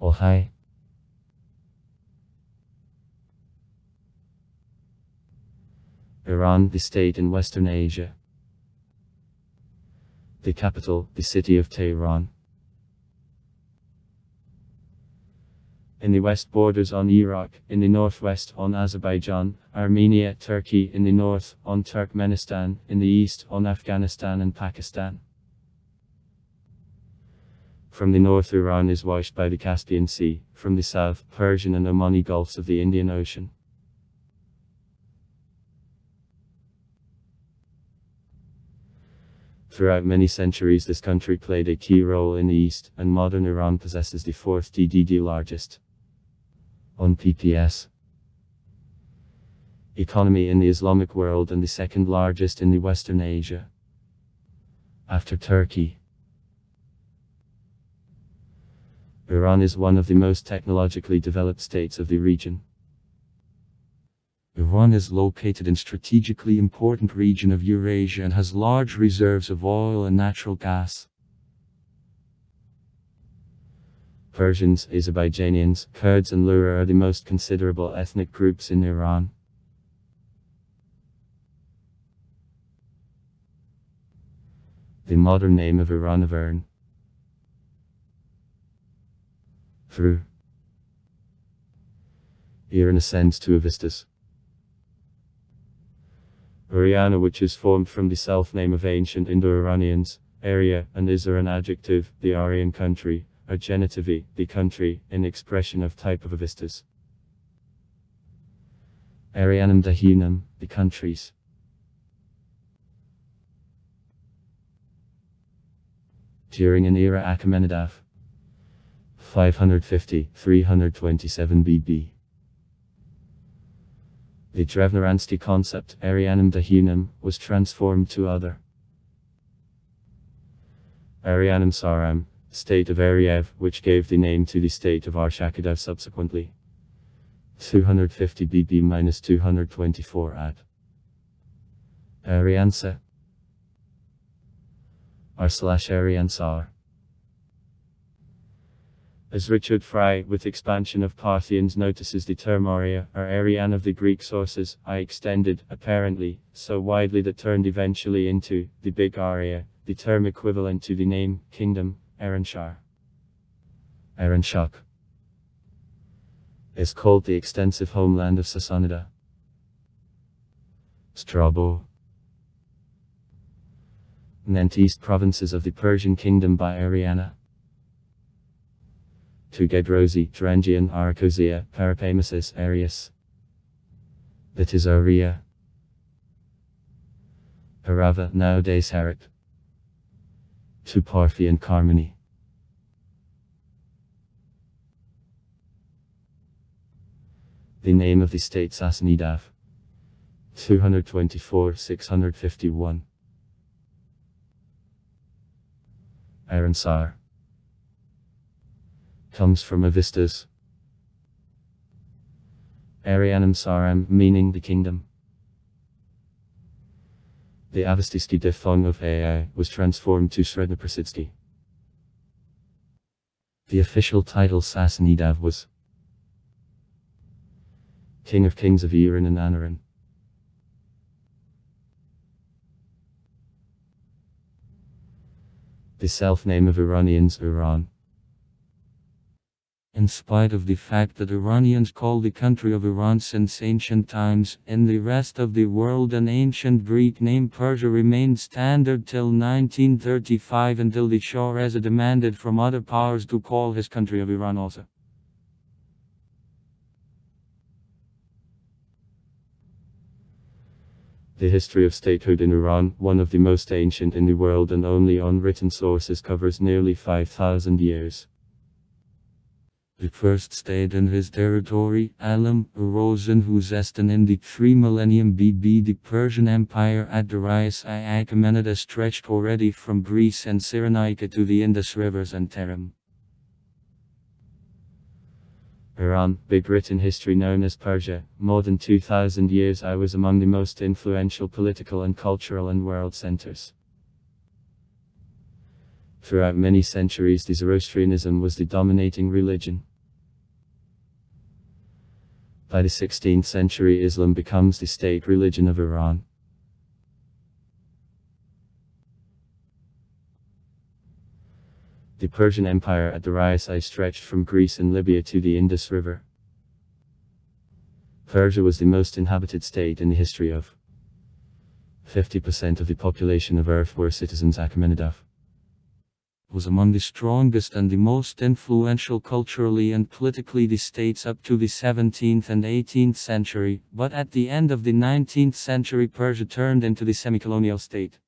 Ohai. Iran, the state in Western Asia. The capital, the city of Tehran. In the west borders on Iraq, in the northwest on Azerbaijan, Armenia, Turkey, in the north on Turkmenistan, in the east on Afghanistan and Pakistan. From the north Iran is washed by the Caspian Sea, from the south, Persian and Omani Gulfs of the Indian Ocean. Throughout many centuries this country played a key role in the east, and modern Iran possesses the fourth DDD largest on PPS economy in the Islamic world and the second largest in the Western Asia, after Turkey. Iran is one of the most technologically developed states of the region. Iran is located in strategically important region of Eurasia and has large reserves of oil and natural gas. Persians, Azerbaijanians, Kurds and Lura are the most considerable ethnic groups in Iran. The modern name of Iran Iran. Through Iran ascends to Avistas. Ariana, which is formed from the self-name of ancient Indo-Iranians, area, and is an adjective, the Aryan country, a genitive, the country, in expression of type of Avistas. Arianum Dahunum, the countries. During an era Achaemenid 550-327 BB. The Drevneransky concept, Arianum Dahunum, was transformed to other. Arianum Saram, state of Ariev, which gave the name to the state of Arshakadov subsequently. 250 BB-224 at Ariansa r/Ariansar. As Richard Fry, with expansion of Parthians, notices the term Arya, or Aryan of the Greek sources, extended, apparently, so widely that turned eventually into, the Big Arya, the term equivalent to the name, kingdom, Aranshar. Aranshak is called the extensive homeland of Sassanida. Strabo meant east provinces of the Persian kingdom by Ariana. Tugedrosi, Drangian, Arachosia, Parapamesis, Arius. That is Aria. Parava, nowadays Harat. To Parthi and Carmony. The name of the state Sassanidaf. 224-651. Aransar comes from Avistas. Arianum Saram, meaning the kingdom. The Avestiski diphthong of Ai was transformed to Srednoprasitsky. The official title Sassanidav was King of Kings of Iran and Anaran. The self-name of Iranians, Iran. In spite of the fact that Iranians call the country of Iran since ancient times, in the rest of the world an ancient Greek name Persia remained standard till 1935, until the Shah Reza demanded from other powers to call his country of Iran also. The history of statehood in Iran, one of the most ancient in the world and only on written sources, covers nearly 5,000 years. The first state in his territory, Alam, arose in Khuzestan in the 3 millennium BB. The Persian Empire at Darius I Achaemenid stretched already from Greece and Cyrenaica to the Indus rivers and Terem. Iran, big written history known as Persia, more than 2,000 years was among the most influential political and cultural and world centers. Throughout many centuries, the Zoroastrianism was the dominating religion. By the 16th century, Islam becomes the state religion of Iran. The Persian Empire at Darius stretched from Greece and Libya to the Indus River. Persia was the most inhabited state in the history of. 50% of the population of Earth were citizens. Achaemenid was among the strongest and the most influential culturally and politically the states up to the 17th and 18th century, but at the end of the 19th century Persia turned into the semi-colonial state.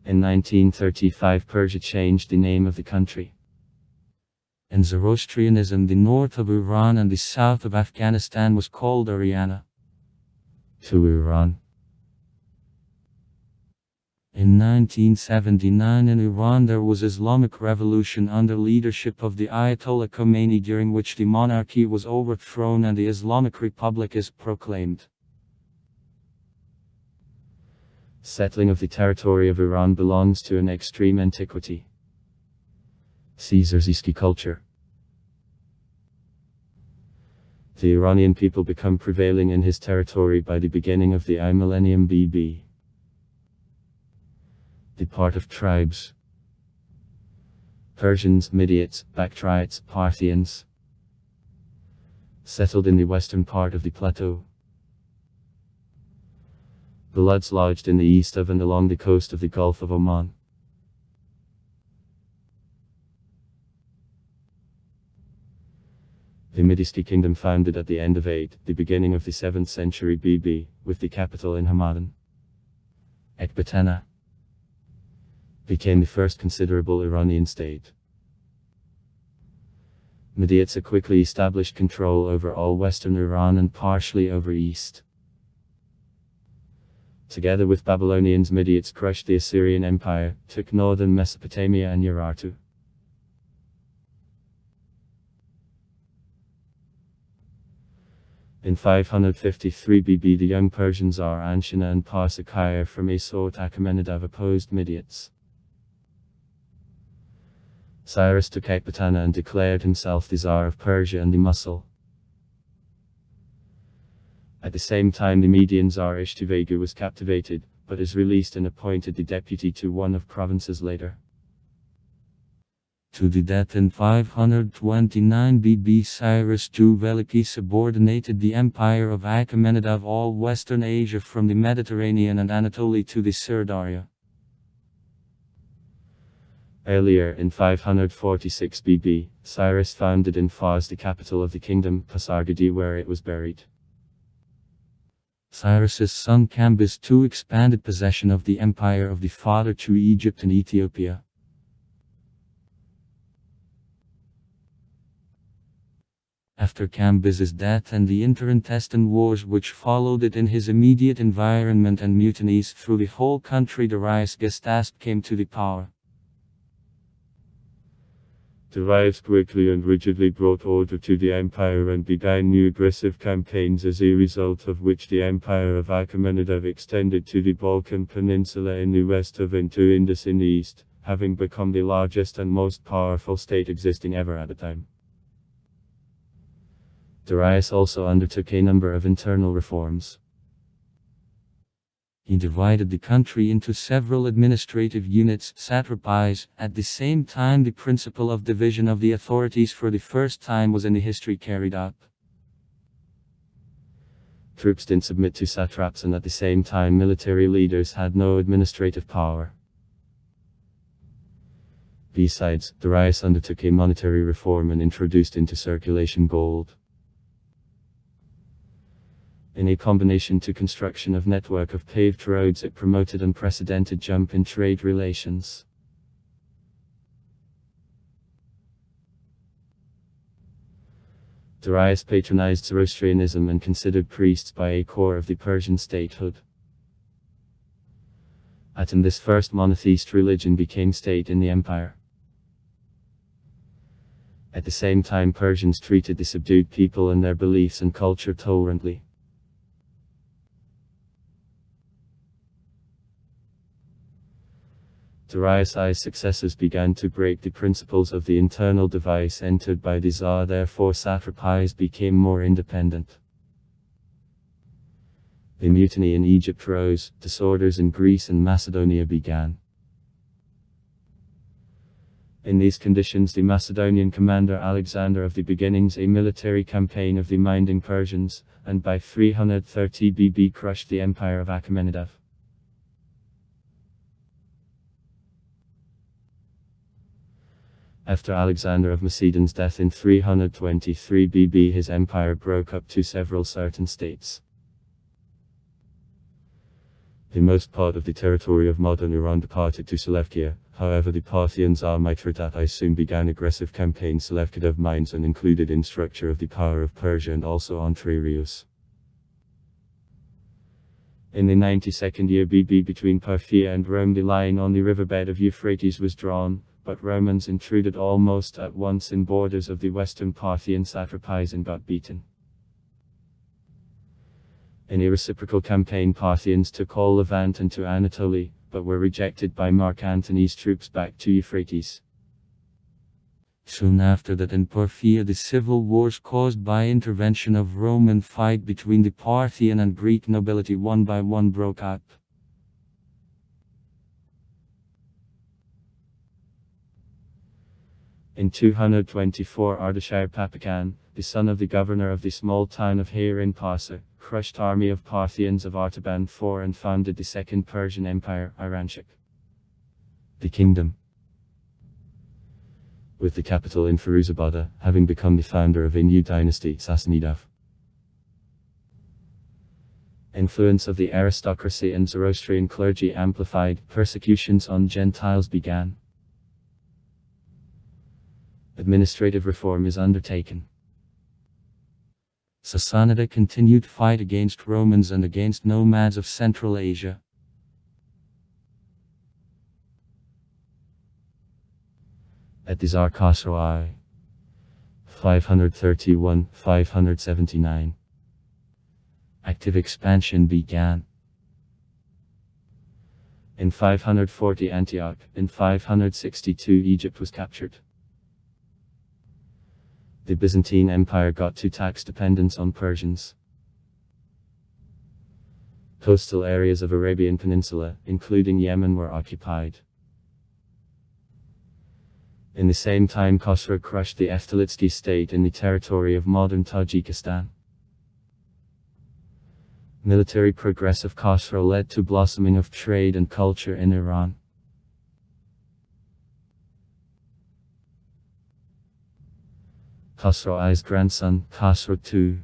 In 1935 Persia changed the name of the country. In Zoroastrianism, the north of Iran and the south of Afghanistan was called Ariana. To Iran. In 1979 in Iran there was Islamic revolution under leadership of the Ayatollah Khomeini, during which the monarchy was overthrown and the Islamic Republic is proclaimed. Settling of the territory of Iran belongs to an extreme antiquity. Caesarziski culture. The Iranian people become prevailing in his territory by the beginning of the I millennium BB. The part of tribes. Persians, Midiates, Bactrians, Parthians. Settled in the western part of the plateau. Buluds lodged in the east of and along the coast of the Gulf of Oman. The Midisti kingdom founded at the end of 8th, the beginning of the 7th century BB, with the capital in Hamadan. Ecbatana became the first considerable Iranian state. Midiates quickly established control over all western Iran and partially over east. Together with Babylonians, Midiates crushed the Assyrian Empire, took northern Mesopotamia and Urartu. In 553 BB the young Persian Tsar Anshina and Parsakaya from Esort Achaemenid opposed Midiates. Cyrus took Ecbatana and declared himself the Tsar of Persia and the Mosul. At the same time the Median Tsar Ishtuvegu was captivated, but is released and appointed the deputy to one of provinces later. To the death in 529 BB Cyrus II Veliki subordinated the empire of Achaemenid of all Western Asia from the Mediterranean and Anatolia to the Sirdaria. Earlier, in 546 BB, Cyrus founded in Fars the capital of the kingdom, Pasargadae, where it was buried. Cyrus's son Cambyses II expanded possession of the empire of the father to Egypt and Ethiopia. After Cambyses' death and the inter-intestine wars which followed it in his immediate environment and mutinies through the whole country, Darius Gestasp came to the power. Darius quickly and rigidly brought order to the empire and began new aggressive campaigns, as a result of which the empire of Achaemenid extended to the Balkan Peninsula in the west of and to Indus in the east, having become the largest and most powerful state existing ever at the time. Darius also undertook a number of internal reforms. He divided the country into several administrative units, satrapies. At the same time, the principle of division of the authorities for the first time was in the history carried out. Troops didn't submit to satraps, and at the same time military leaders had no administrative power. Besides, Darius undertook a monetary reform and introduced into circulation gold. In a combination to construction of network of paved roads, it promoted unprecedented jump in trade relations. Darius patronized Zoroastrianism and considered priests by a core of the Persian statehood. Aten, this first monotheist religion, became state in the empire. At the same time, Persians treated the subdued people and their beliefs and culture tolerantly. Darius' successors began to break the principles of the internal device entered by the Tsar, therefore satrapies became more independent. The mutiny in Egypt rose, disorders in Greece and Macedonia began. In these conditions the Macedonian commander Alexander of the beginnings a military campaign of the minding Persians, and by 330 BB crushed the empire of Achaemenid. After Alexander of Macedon's death in 323 BB his empire broke up to several certain states. The most part of the territory of modern Iran departed to Selevkia. However, the Parthian Tsar Mithridates I soon began aggressive campaigns Selevkid of mines and included in structure of the power of Persia and also Antrarius. In the 92nd year BB between Parthia and Rome the line on the riverbed of Euphrates was drawn, but Romans intruded almost at once in borders of the western Parthian satrapies and got beaten. In a reciprocal campaign Parthians took all Levant and to Anatolia, but were rejected by Mark Antony's troops back to Euphrates. Soon after that in Parthia the civil wars caused by intervention of Rome and fight between the Parthian and Greek nobility one by one broke out. In 224 Ardashir Papakan, the son of the governor of the small town of Hayr in Parsa, crushed army of Parthians of Artaban IV and founded the Second Persian Empire, Iranshik. The kingdom, with the capital in Firuzabad, having become the founder of a new dynasty, Sassanid. Influence of the aristocracy and Zoroastrian clergy amplified, persecutions on Gentiles began. Administrative reform is undertaken. Sassanid continued fight against Romans and against nomads of Central Asia. At the Tsar Khosrow I, 531-579, active expansion began. In 540 Antioch, in 562 Egypt was captured. The Byzantine Empire got to tax dependence on Persians. Coastal areas of Arabian Peninsula, including Yemen, were occupied. In the same time Khosrow crushed the Eftalitsky state in the territory of modern Tajikistan. Military progress of Khosrow led to blossoming of trade and culture in Iran. Khosrow I's grandson, Khosrow II,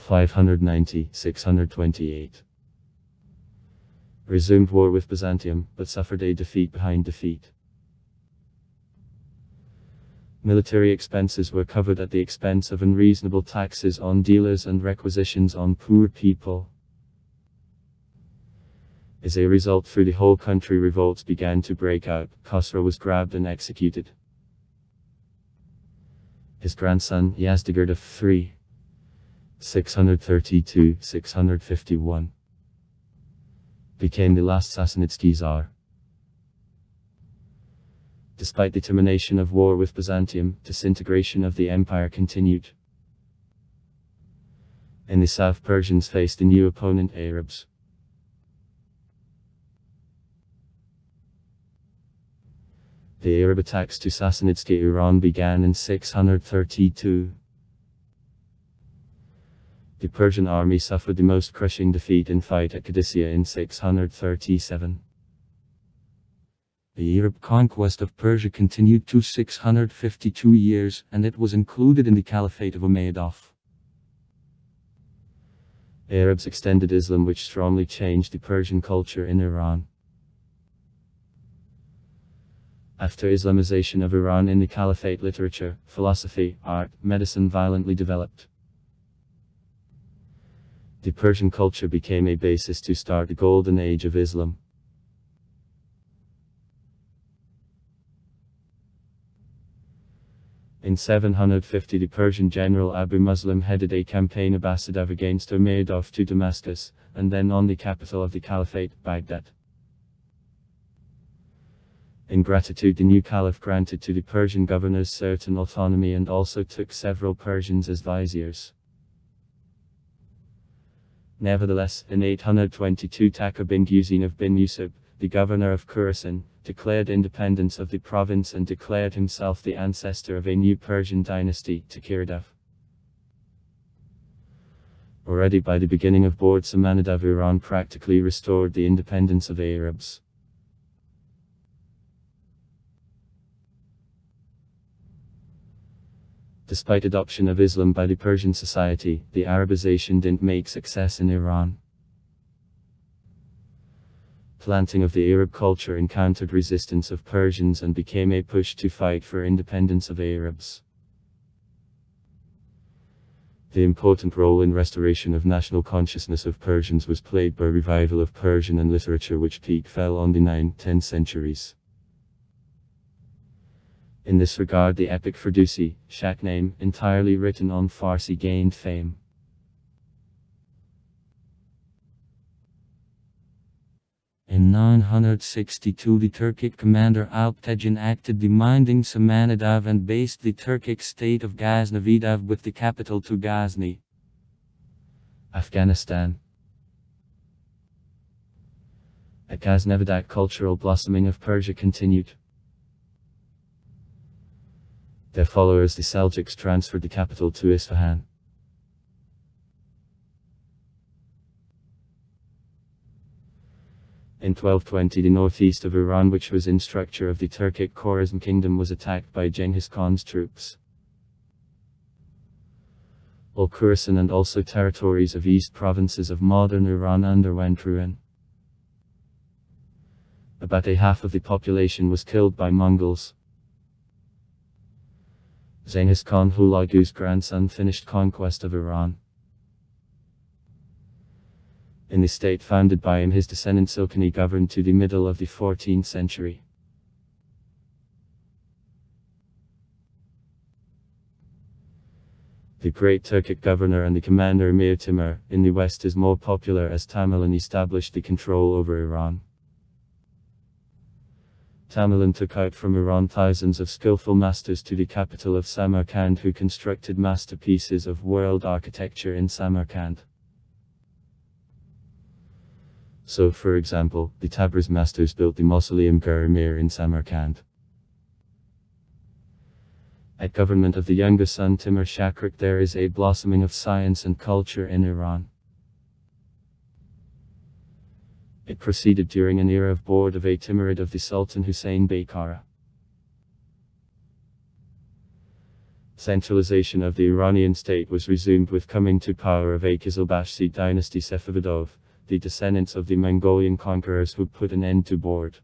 590-628, resumed war with Byzantium, but suffered a defeat behind defeat. Military expenses were covered at the expense of unreasonable taxes on dealers and requisitions on poor people. As a result, through the whole country revolts began to break out. Khosrow was grabbed and executed. His grandson, Yazdegerd III, 632-651, became the last Sassanid Tsar. Despite the termination of war with Byzantium, disintegration of the empire continued. In the south, Persians faced a new opponent, Arabs. The Arab attacks to Sassanid Iran began in 632. The Persian army suffered the most crushing defeat in fight at Qadisiyah in 637. The Arab conquest of Persia continued to 652 years, and it was included in the Caliphate of Umayyad. Arabs extended Islam, which strongly changed the Persian culture in Iran. After Islamization of Iran in the Caliphate, literature, philosophy, art, medicine violently developed. The Persian culture became a basis to start the golden age of Islam. In 750 the Persian general Abu Muslim headed a campaign Abbasid against Umayyad to Damascus, and then on the capital of the Caliphate, Baghdad. In gratitude, the new caliph granted to the Persian governors certain autonomy and also took several Persians as viziers. Nevertheless, in 822 Taqa bin Guzinov bin Yusuf, the governor of Khorasan, declared independence of the province and declared himself the ancestor of a new Persian dynasty, Takiridov. Already by the beginning of Board Samanidov, Iran practically restored the independence of Arabs. Despite adoption of Islam by the Persian society, the Arabization didn't make success in Iran. Planting of the Arab culture encountered resistance of Persians and became a push to fight for independence of Arabs. The important role in restoration of national consciousness of Persians was played by revival of Persian and literature, which peak fell on the 9th-10th centuries. In this regard, the epic Ferdowsi, Shahnameh, entirely written on Farsi, gained fame. In 962, the Turkic commander Alptekin acted demanding Samanidov and based the Turkic state of Ghaznavidov with the capital to Ghazni, Afghanistan. At Ghaznavidok, cultural blossoming of Persia continued. Their followers, the Seljuks, transferred the capital to Isfahan. In 1220, the northeast of Iran, which was in structure of the Turkic Khorasan kingdom, was attacked by Genghis Khan's troops. All Khorasan and also territories of east provinces of modern Iran underwent ruin. About a half of the population was killed by Mongols. Genghis Khan Hulagu's grandson finished conquest of Iran. In the state founded by him, his descendant Ilkhani governed to the middle of the 14th century. The great Turkic governor and the commander Emir Timur, in the west, is more popular as Tamerlan established the control over Iran. Tamerlan took out from Iran thousands of skillful masters to the capital of Samarkand, who constructed masterpieces of world architecture in Samarkand. So, for example, the Tabriz masters built the Mausoleum Gur Emir in Samarkand. At government of the younger son Timur Shakrak, there is a blossoming of science and culture in Iran. It proceeded during an era of board of a Timurid of the Sultan Hussein Baykara. Centralization of the Iranian state was resumed with coming to power of a Qizilbashi dynasty Safavidov, the descendants of the Mongolian conquerors who put an end to board.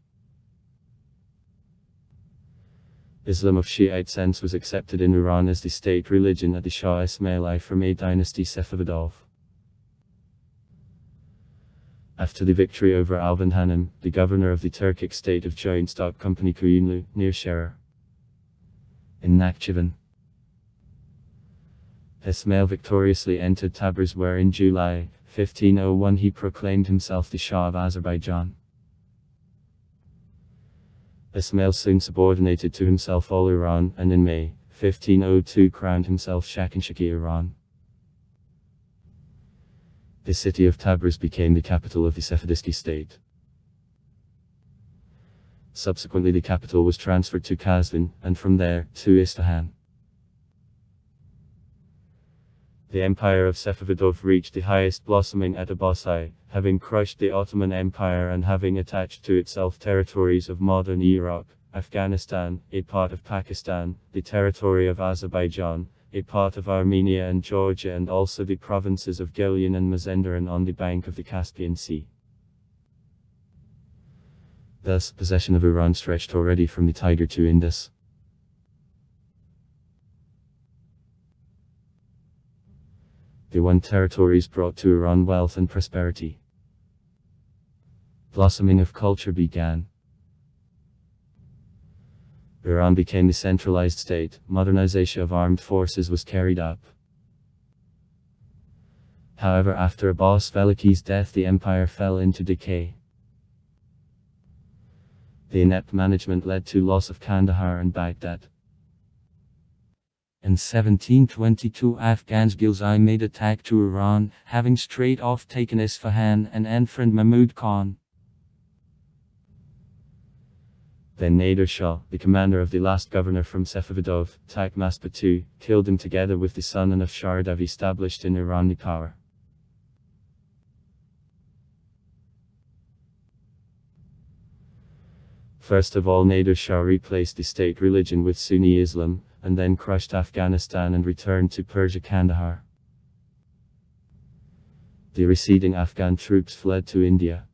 Islam of Shiite sense was accepted in Iran as the state religion at the Shah Ismaili from a dynasty Safavidov. After the victory over Alvan Hanım, the governor of the Turkic state of Joint Stock Company Kuyunlu, near Sherer, in Nakhchivan, Ismail victoriously entered Tabriz, where in July 1501 he proclaimed himself the Shah of Azerbaijan. Ismail soon subordinated to himself all Iran, and in May 1502 crowned himself Shahanshah Iran. The city of Tabriz became the capital of the Safavidiski state. Subsequently, the capital was transferred to Kazvin, and from there, to Isfahan. The empire of Safavidov reached the highest blossoming at Abbasi, having crushed the Ottoman Empire and having attached to itself territories of modern Iraq, Afghanistan, a part of Pakistan, the territory of Azerbaijan, a part of Armenia and Georgia, and also the provinces of Gilyan and Mazandaran on the bank of the Caspian Sea. Thus, possession of Iran stretched already from the Tiger to Indus. The one territories brought to Iran wealth and prosperity. Blossoming of culture began. Iran became the centralized state, modernization of armed forces was carried up. However, after Abbas Veliki's death, the empire fell into decay. The inept management led to loss of Kandahar and Baghdad. In 1722 Afghans Ghilzai made attack to Iran, having straight off taken Isfahan and enfriend Mahmud Khan. Then Nader Shah, the commander of the last governor from Safavidov, Tahmasp Batu, killed him together with the son and of Shahridav established in Iran the power. First of all, Nader Shah replaced the state religion with Sunni Islam, and then crushed Afghanistan and returned to Persia Kandahar. The receding Afghan troops fled to India.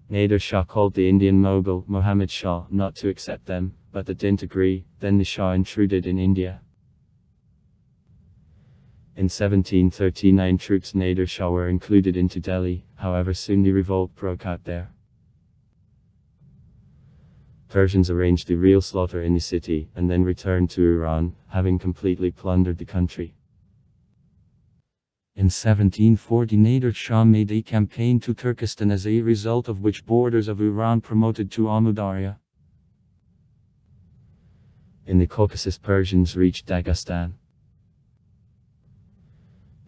Nader Shah called the Indian Mughal, Muhammad Shah, not to accept them, but that didn't agree. Then the Shah intruded in India. In 1739 troops Nader Shah were included into Delhi, however soon the revolt broke out there. Persians arranged the real slaughter in the city, and then returned to Iran, having completely plundered the country. In 1740 Nader Shah made a campaign to Turkestan, as a result of which borders of Iran promoted to Amudarya. In the Caucasus Persians reached Dagestan.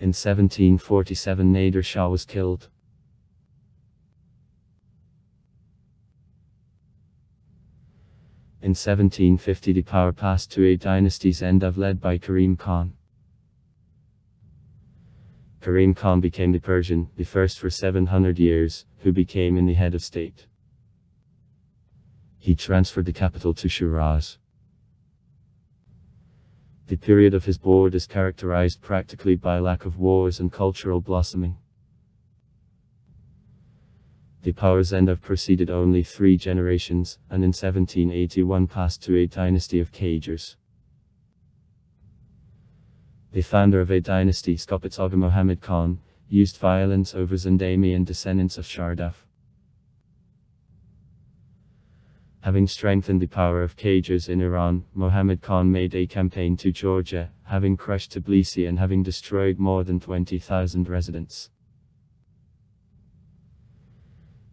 In 1747 Nader Shah was killed. In 1750 the power passed to a dynasty's end led by Karim Khan. Karim Khan became the Persian, the first for 700 years, who became in the head of state. He transferred the capital to Shiraz. The period of his board is characterized practically by lack of wars and cultural blossoming. The power's end proceeded only 3 generations, and in 1781 passed to a dynasty of Qajars. The founder of a dynasty, Skopets Aga Muhammad Khan, used violence over Zandami and descendants of Shahridav. Having strengthened the power of Qajars in Iran, Muhammad Khan made a campaign to Georgia, having crushed Tbilisi and having destroyed more than 20,000 residents.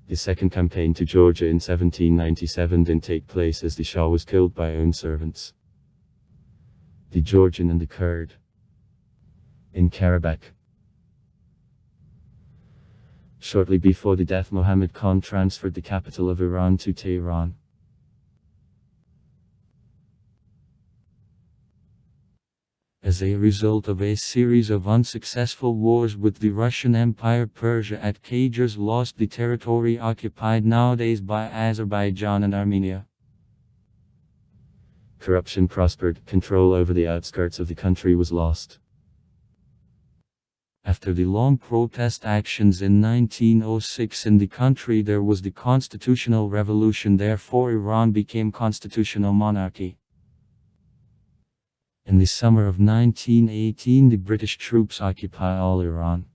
The second campaign to Georgia in 1797 didn't take place as the Shah was killed by own servants, the Georgian and the Kurd, in Karabakh. Shortly before the death, Muhammad Khan transferred the capital of Iran to Tehran. As a result of a series of unsuccessful wars with the Russian Empire, Persia at Qajars lost the territory occupied nowadays by Azerbaijan and Armenia. Corruption prospered, control over the outskirts of the country was lost. After the long protest actions in 1906 in the country, there was the constitutional revolution, therefore Iran became constitutional monarchy. In the summer of 1918 the British troops occupy all Iran.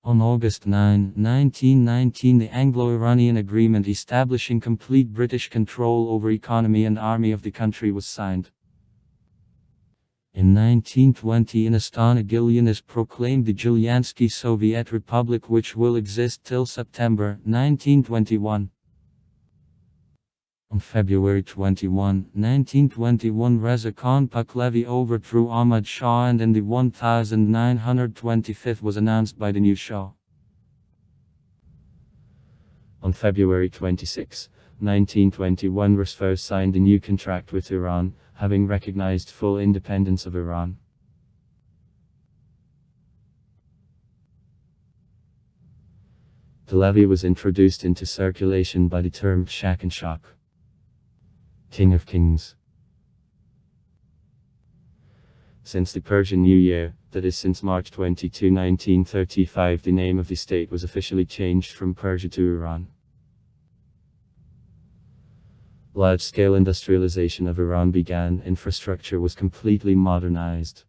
On August 9, 1919 the Anglo-Iranian agreement establishing complete British control over economy and army of the country was signed. In 1920 in Astana Gileanis proclaimed the Giuliansky Soviet Republic, which will exist till September 1921. On February 21, 1921 Reza Khan Pahlavi overthrew Ahmad Shah, and in the 1925 was announced by the new Shah. On February 26, 1921 Roosevelt signed a new contract with Iran, having recognized full independence of Iran. Pahlavi was introduced into circulation by the term Shah, King of Kings. Since the Persian New Year, that is since March 22, 1935, the name of the state was officially changed from Persia to Iran. Large-scale industrialization of Iran began, infrastructure was completely modernized.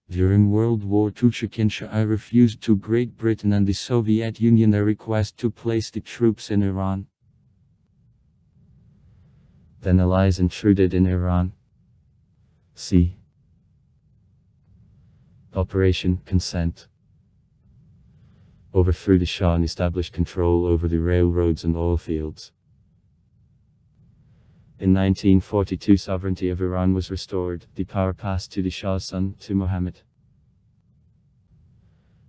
During World War II, Shah refused to Great Britain and the Soviet Union their request to place the troops in Iran. Then allies intruded in Iran. See Operation Consent. overthrew the Shah and established control over the railroads and oil fields. In 1942, sovereignty of Iran was restored. The power passed to the Shah's son, to Mohammed.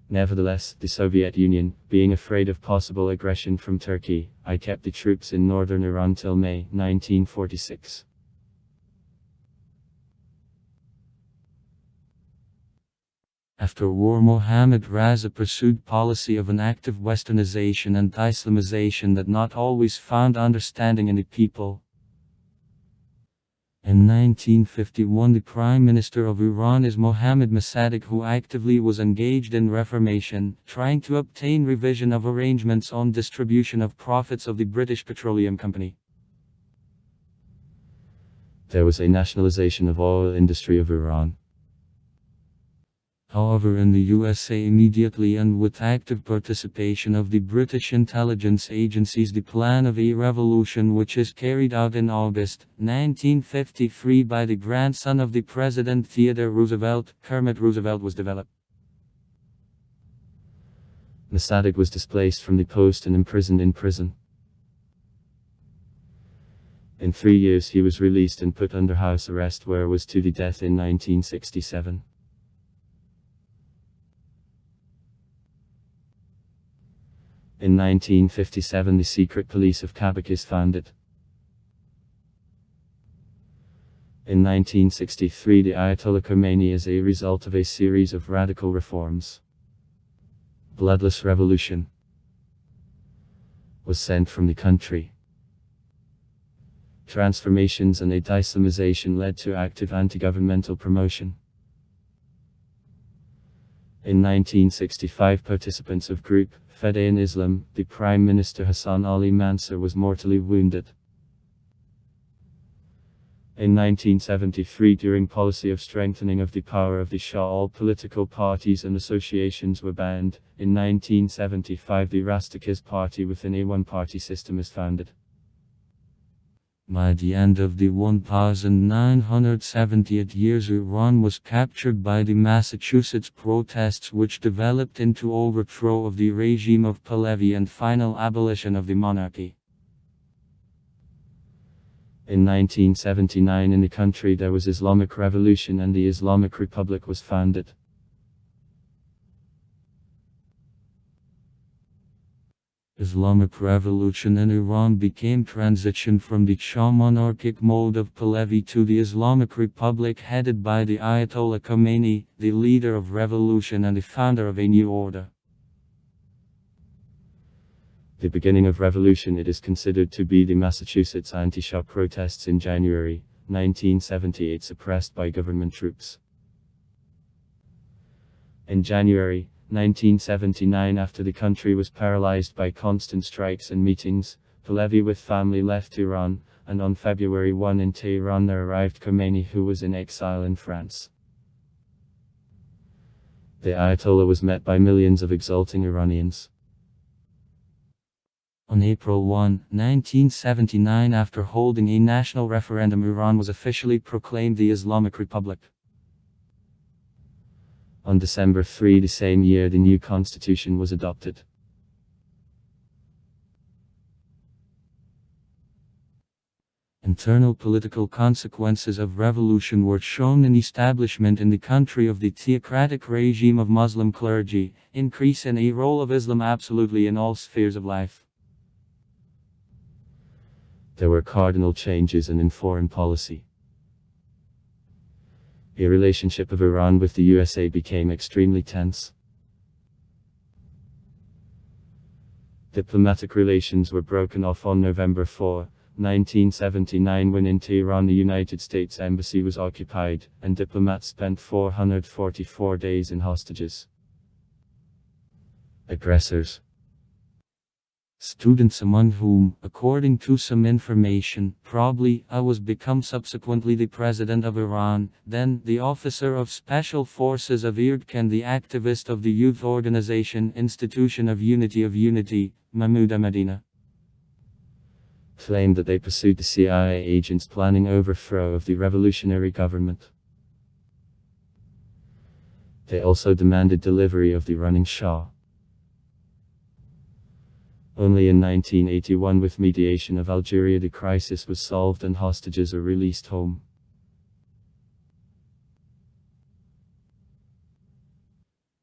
Nevertheless, the Soviet Union, being afraid of possible aggression from Turkey, kept the troops in northern Iran till May 1946. After war, Mohammad Reza pursued policy of an active westernization and Islamization that not always found understanding in the people. In 1951, the Prime Minister of Iran is Mohammad Mossadegh, who actively was engaged in reformation, trying to obtain revision of arrangements on distribution of profits of the British Petroleum Company. There was a nationalization of oil industry of Iran. However, in the USA, immediately and with active participation of the British intelligence agencies, the plan of a revolution, which is carried out in August 1953 by the grandson of the President Theodore Roosevelt, Kermit Roosevelt, was developed. Mossadegh was displaced from the post and imprisoned in prison. In 3 years he was released and put under house arrest, where was to the death in 1967. In 1957, the secret police of Kabak is founded. In 1963, the Ayatollah Khomeini, as a result of a series of radical reforms, bloodless revolution, was sent from the country. Transformations and a Islamization led to active anti-governmental promotion. In 1965, participants of Group Fedayeen in Islam, the Prime Minister Hassan Ali Mansur was mortally wounded. In 1973, during policy of strengthening of the power of the Shah, all political parties and associations were banned. In 1975, the Rastakhiz party within a one-party system is founded. By the end of the 1970th years, Iran was captured by the Massachusetts protests, which developed into overthrow of the regime of Pahlavi and final abolition of the monarchy. In 1979, in the country there was Islamic Revolution and the Islamic Republic was founded. Islamic Revolution in Iran became transition from the Shah monarchic mode of Pahlavi to the Islamic Republic headed by the Ayatollah Khomeini, the leader of revolution and the founder of a new order. The beginning of revolution, it is considered to be the Massachusetts anti-Shah protests in January 1978, suppressed by government troops. In January 1979, after the country was paralyzed by constant strikes and meetings, Pahlavi with family left Iran, and on February 1 in Tehran there arrived Khomeini, who was in exile in France. The Ayatollah was met by millions of exulting Iranians. On April 1, 1979, after holding a national referendum, Iran was officially proclaimed the Islamic Republic. On December 3 the same year, the new constitution was adopted. Internal political consequences of revolution were shown in establishment in the country of the theocratic regime of Muslim clergy, increase in a role of Islam absolutely in all spheres of life. There were cardinal changes in foreign policy. The relationship of Iran with the USA became extremely tense. Diplomatic relations were broken off on November 4, 1979, when in Tehran the United States Embassy was occupied, and diplomats spent 444 days in hostages. Aggressors. Students, among whom, according to some information, probably was become subsequently the president of Iran, then the officer of special forces of Irq and the activist of the youth organization Institution of Unity, Mahmoud Ahmadinejad, claimed that they pursued the CIA agents planning overthrow of the revolutionary government. They also demanded delivery of the running Shah. Only in 1981, with mediation of Algeria, the crisis was solved and hostages are released home.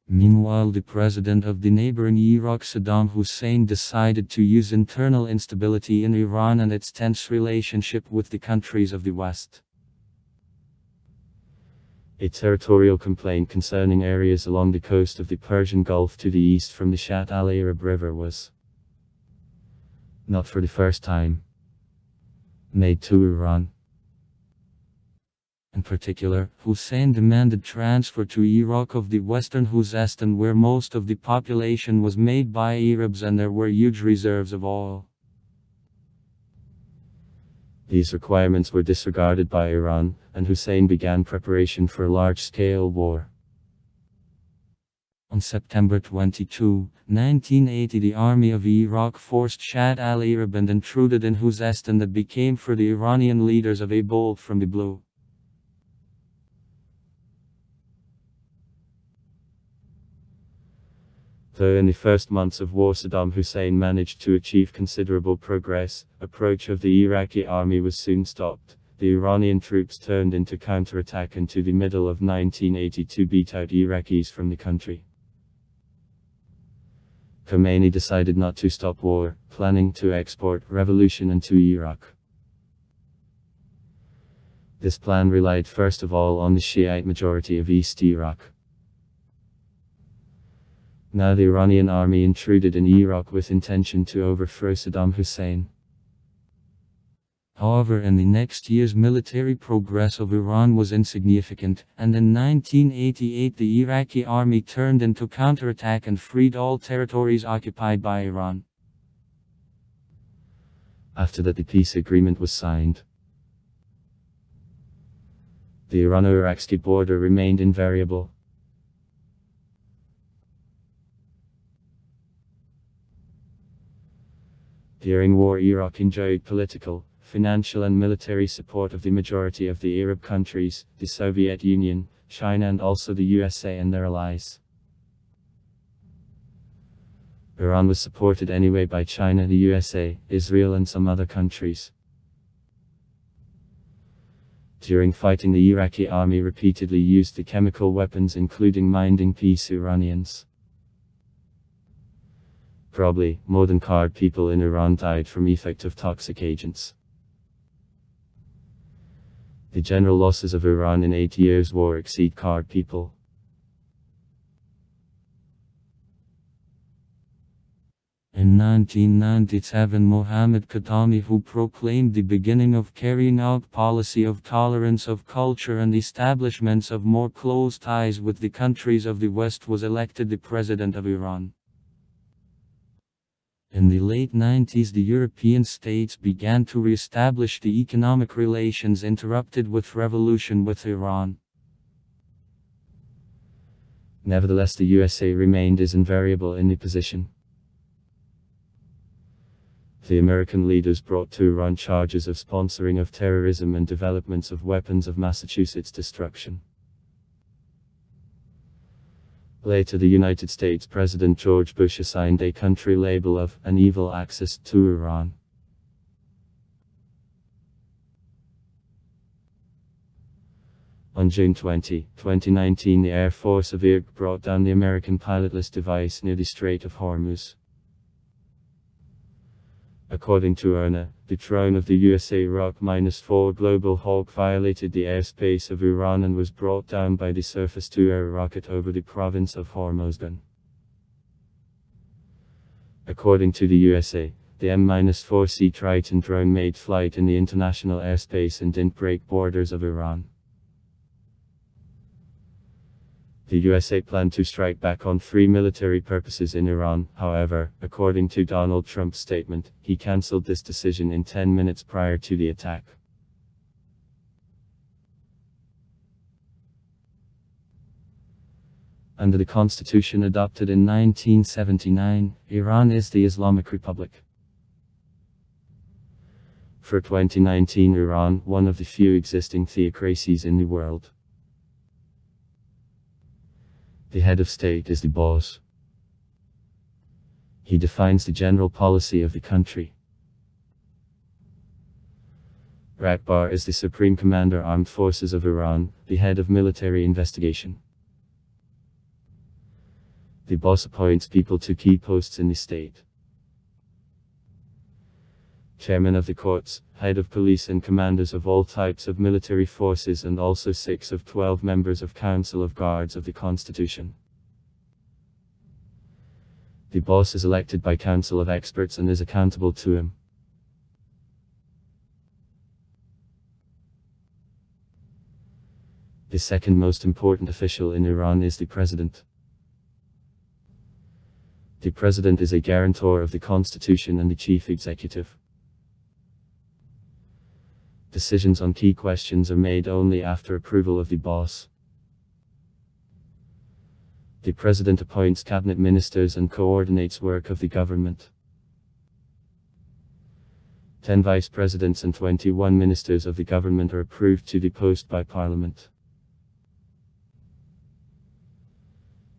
Meanwhile, the president of the neighboring Iraq, Saddam Hussein, decided to use internal instability in Iran and its tense relationship with the countries of the West. A territorial complaint concerning areas along the coast of the Persian Gulf to the east from the Shatt al-Arab River was, not for the first time, made to Iran. In particular, Hussein demanded transfer to Iraq of the western Khuzestan, where most of the population was made by Arabs and there were huge reserves of oil. These requirements were disregarded by Iran, and Hussein began preparation for a large-scale war. On September 22, 1980, the army of Iraq forced Shatt al-Arab and intruded in Khuzestan that became for the Iranian leaders of a bolt from the blue. Though in the first months of war Saddam Hussein managed to achieve considerable progress, approach of the Iraqi army was soon stopped. The Iranian troops turned into counterattack and to the middle of 1982 beat out Iraqis from the country. Khomeini decided not to stop war, planning to export revolution into Iraq. This plan relied first of all on the Shiite majority of East Iraq. Now the Iranian army intruded in Iraq with intention to overthrow Saddam Hussein. However, in the next years military progress of Iran was insignificant, and in 1988 the Iraqi army turned into counterattack and freed all territories occupied by Iran. After that, the peace agreement was signed. The Irano-Iraqi border remained invariable. During war, Iraq enjoyed political, financial and military support of the majority of the Arab countries, the Soviet Union, China and also the USA and their allies. Iran was supported anyway by China, the USA, Israel and some other countries. During fighting, the Iraqi army repeatedly used the chemical weapons, including minding peace Iranians. Probably, more than card people in Iran died from effect of toxic agents. The general losses of Iran in 8 years' war exceed card people. In 1997, Mohammad Khatami, who proclaimed the beginning of carrying out policy of tolerance of culture and establishments of more close ties with the countries of the West, was elected the president of Iran. In the late 90s, the European states began to re-establish the economic relations interrupted with revolution with Iran. Nevertheless, the USA remained as invariable in the position. The American leaders brought to Iran charges of sponsoring of terrorism and developments of weapons of Massachusetts destruction. Later, the United States President George Bush assigned a country label of an evil axis to Iran. On June 20, 2019, the Air Force of Iraq brought down the American pilotless device near the Strait of Hormuz. According to IRNA, the drone of the USA Rock-4 Global Hawk violated the airspace of Iran and was brought down by the surface-to-air rocket over the province of Hormozgan. According to the USA, the M-4C Triton drone made flight in the international airspace and didn't break borders of Iran. The USA planned to strike back on 3 military purposes in Iran. However, according to Donald Trump's statement, he cancelled this decision in 10 minutes prior to the attack. Under the constitution adopted in 1979, Iran is the Islamic Republic. For 2019, Iran, one of the few existing theocracies in the world. The head of state is the boss. He defines the general policy of the country. Rakbar is the Supreme Commander Armed Forces of Iran, the head of military investigation. The boss appoints people to key posts in the state. Chairman of the courts, head of police and commanders of all types of military forces, and also 6 of 12 members of Council of Guards of the Constitution. The boss is elected by Council of Experts and is accountable to him. The second most important official in Iran is the president. The president is a guarantor of the constitution and the chief executive. Decisions on key questions are made only after approval of the boss. The president appoints cabinet ministers and coordinates work of the government. 10 vice presidents and 21 ministers of the government are approved to the post by parliament.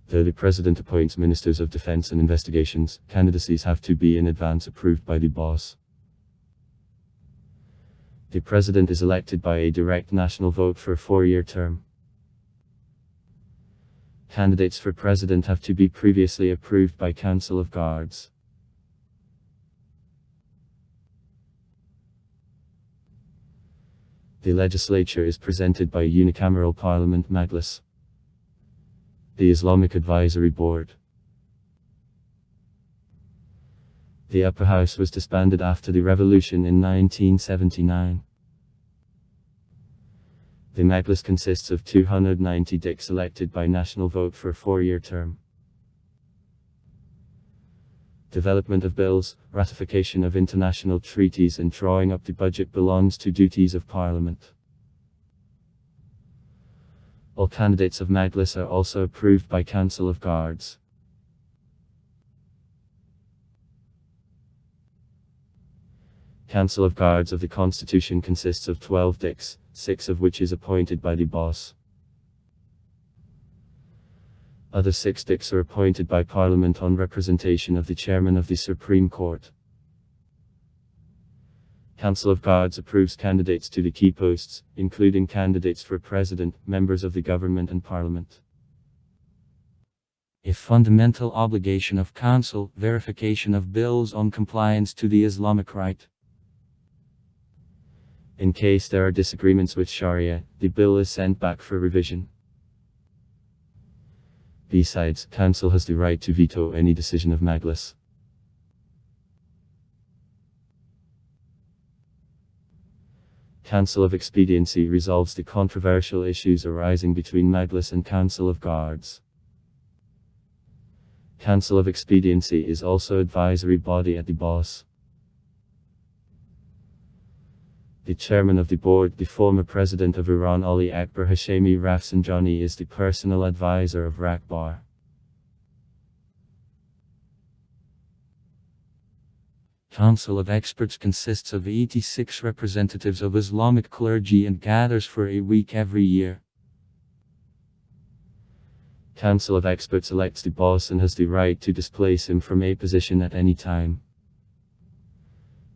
Though the president appoints ministers of defense and investigations, candidacies have to be in advance approved by the boss. The president is elected by a direct national vote for a 4-year term. Candidates for president have to be previously approved by Council of Guards. The legislature is presented by a unicameral parliament Majlis. The Islamic Advisory Board. The upper house was disbanded after the revolution in 1979. The Majlis consists of 290 dicks elected by national vote for a 4-year term. Development of bills, ratification of international treaties and drawing up the budget belongs to duties of Parliament. All candidates of Majlis are also approved by Council of Guards. Council of Guards of the Constitution consists of 12 dicks, 6 of which is appointed by the boss. Other 6 dicks are appointed by Parliament on representation of the Chairman of the Supreme Court. Council of Guards approves candidates to the key posts, including candidates for President, members of the government and Parliament. A fundamental obligation of Council, verification of bills on compliance to the Islamic Rite. In case there are disagreements with Sharia, the bill is sent back for revision. Besides, Council has the right to veto any decision of Majlis. Council of Expediency resolves the controversial issues arising between Majlis and Council of Guards. Council of Expediency is also advisory body at the boss. The chairman of the board, the former president of Iran Ali Akbar Hashemi Rafsanjani, is the personal advisor of Rakbar. Council of Experts consists of 86 representatives of Islamic clergy and gathers for a week every year. Council of Experts elects the boss and has the right to displace him from a position at any time.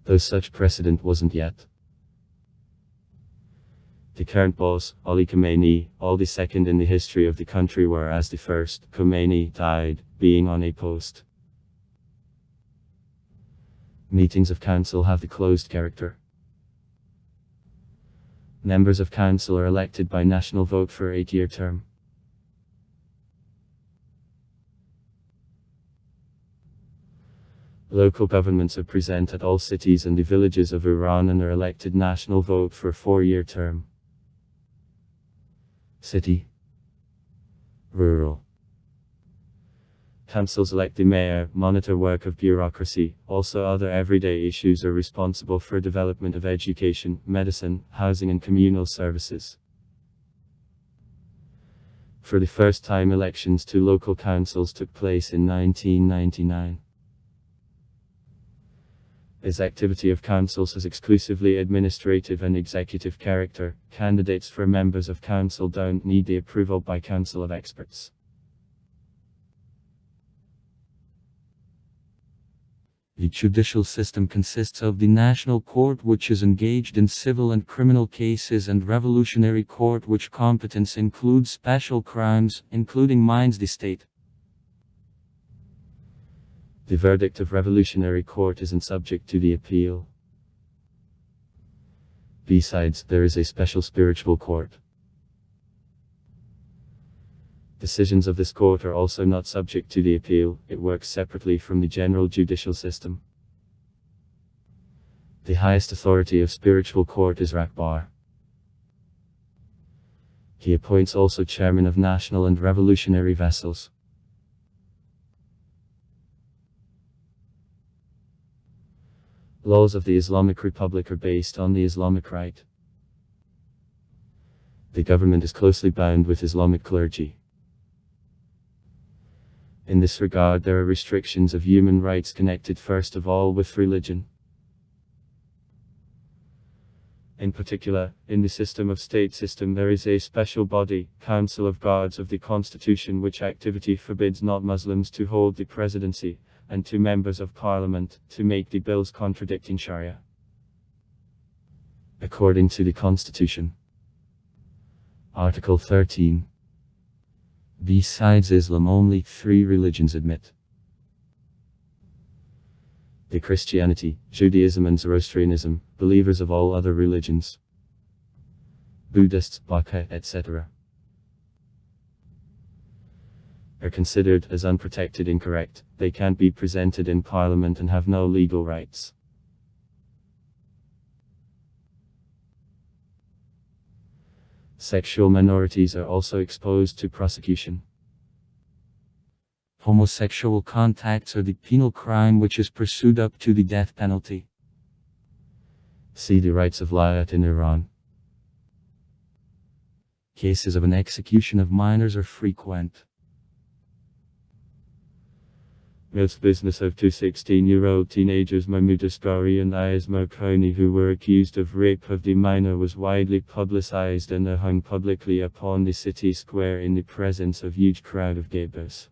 Though such precedent wasn't yet. The current boss, Ali Khamenei, the second in the history of the country, whereas the first, Khomeini, died, being on a post. Meetings of Council have the closed character. Members of Council are elected by national vote for an 8-year term. Local governments are present at all cities and the villages of Iran and are elected national vote for a 4-year term. City. Rural. Councils elect the mayor, monitor work of bureaucracy. Also other everyday issues are responsible for development of education, medicine, housing and communal services. For the first time, elections to local councils took place in 1999. Its activity of councils has exclusively administrative and executive character. Candidates for members of council don't need the approval by Council of Experts. The judicial system consists of the National Court, which is engaged in civil and criminal cases, and Revolutionary Court, which competence includes special crimes, including mines. The state. The verdict of Revolutionary Court isn't subject to the appeal. Besides, there is a special spiritual court. Decisions of this court are also not subject to the appeal. It works separately from the general judicial system. The highest authority of spiritual court is Rakbar. He appoints also chairman of national and revolutionary vessels. Laws of the Islamic Republic are based on the Islamic rite. The government is closely bound with Islamic clergy. In this regard, there are restrictions of human rights connected first of all with religion. In particular, in the system of state system there is a special body, Council of Guards of the Constitution, which activity forbids not Muslims to hold the presidency, and to members of parliament, to make the bills contradicting Sharia. According to the Constitution. Article 13. Besides Islam, only 3 religions admit: the Christianity, Judaism and Zoroastrianism, believers of all other religions, Buddhists, Baka, etc. are considered as unprotected, incorrect. They can't be presented in parliament and have no legal rights. Sexual minorities are also exposed to prosecution. Homosexual contacts are the penal crime, which is pursued up to the death penalty. See the rights of Layat in Iran. Cases of an execution of minors are frequent. Most business of 2 16-year-old teenagers Mahmoud Asghari and Ayaz Marconi, who were accused of rape of the minor, was widely publicized and hung publicly upon the city square in the presence of huge crowd of gabers.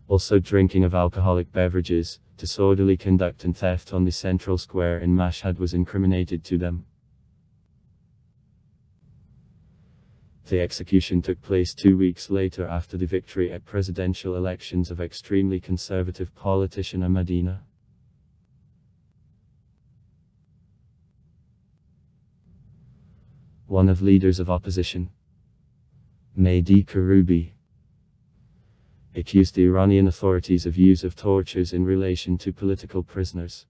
Also, drinking of alcoholic beverages, disorderly conduct and theft on the central square in Mashhad was incriminated to them. The execution took place 2 weeks later after the victory at presidential elections of extremely conservative politician Ahmadinejad. One of leaders of opposition, Mehdi Karoubi, accused the Iranian authorities of use of tortures in relation to political prisoners.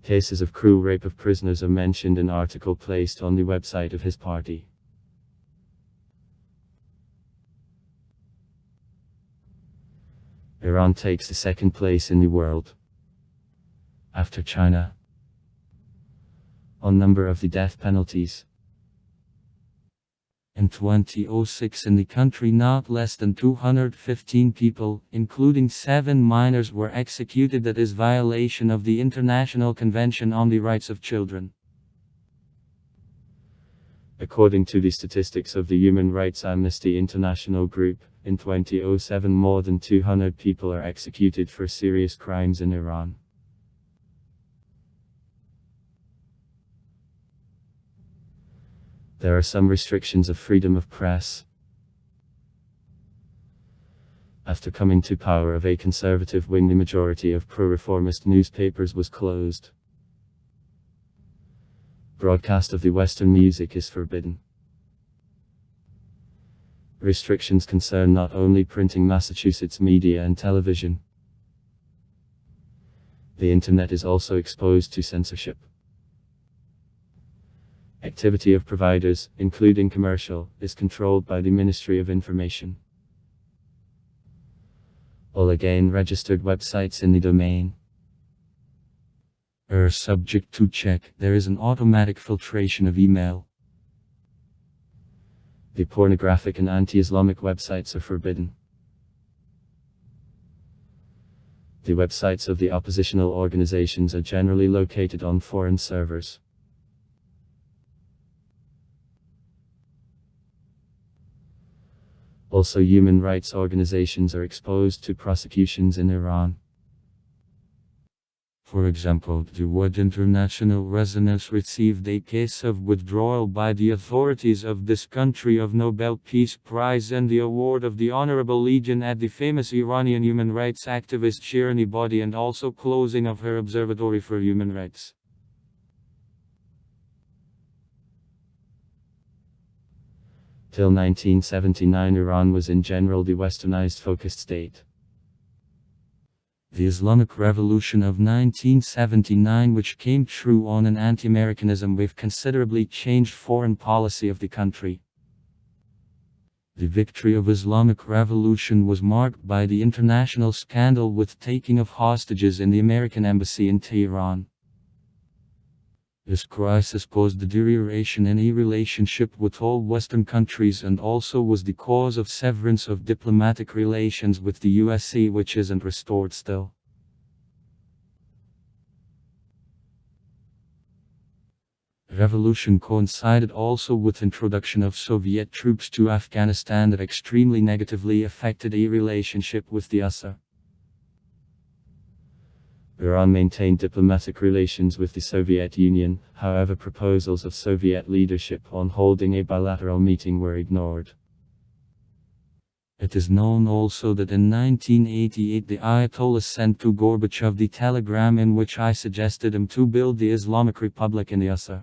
Cases of cruel rape of prisoners are mentioned in an article placed on the website of his party. Iran takes the 2nd place in the world, after China, on number of the death penalties. In 2006 in the country, not less than 215 people, including 7 minors, were executed. That is violation of the International Convention on the Rights of Children. According to the statistics of the Human Rights Amnesty International Group, in 2007 more than 200 people are executed for serious crimes in Iran. There are some restrictions of freedom of press. After coming to power of a conservative wing, the majority of pro-reformist newspapers was closed. Broadcast of the Western music is forbidden. Restrictions concern not only printing Massachusetts media and television. The internet is also exposed to censorship. Activity of providers, including commercial, is controlled by the Ministry of Information. All again registered websites in the domain are subject to check. There is an automatic filtration of email. The pornographic and anti-Islamic websites are forbidden. The websites of the oppositional organizations are generally located on foreign servers. Also, human rights organizations are exposed to prosecutions in Iran. For example, the World International Resonance received a case of withdrawal by the authorities of this country of Nobel Peace Prize and the award of the Honorable Legion at the famous Iranian human rights activist Shirin Ebadi, and also closing of her Observatory for Human Rights. Till 1979, Iran was in general the westernized focused state. The Islamic Revolution of 1979, which came true on an anti-Americanism wave, considerably changed foreign policy of the country. The victory of Islamic Revolution was marked by the international scandal with taking of hostages in the American embassy in Tehran. This crisis caused deterioration in a relationship with all Western countries and also was the cause of severance of diplomatic relations with the USA, which isn't restored still. The revolution coincided also with introduction of Soviet troops to Afghanistan that extremely negatively affected a relationship with the USA. Iran maintained diplomatic relations with the Soviet Union, however proposals of Soviet leadership on holding a bilateral meeting were ignored. It is known also that in 1988 the Ayatollah sent to Gorbachev the telegram in which I suggested him to build the Islamic Republic in the USA.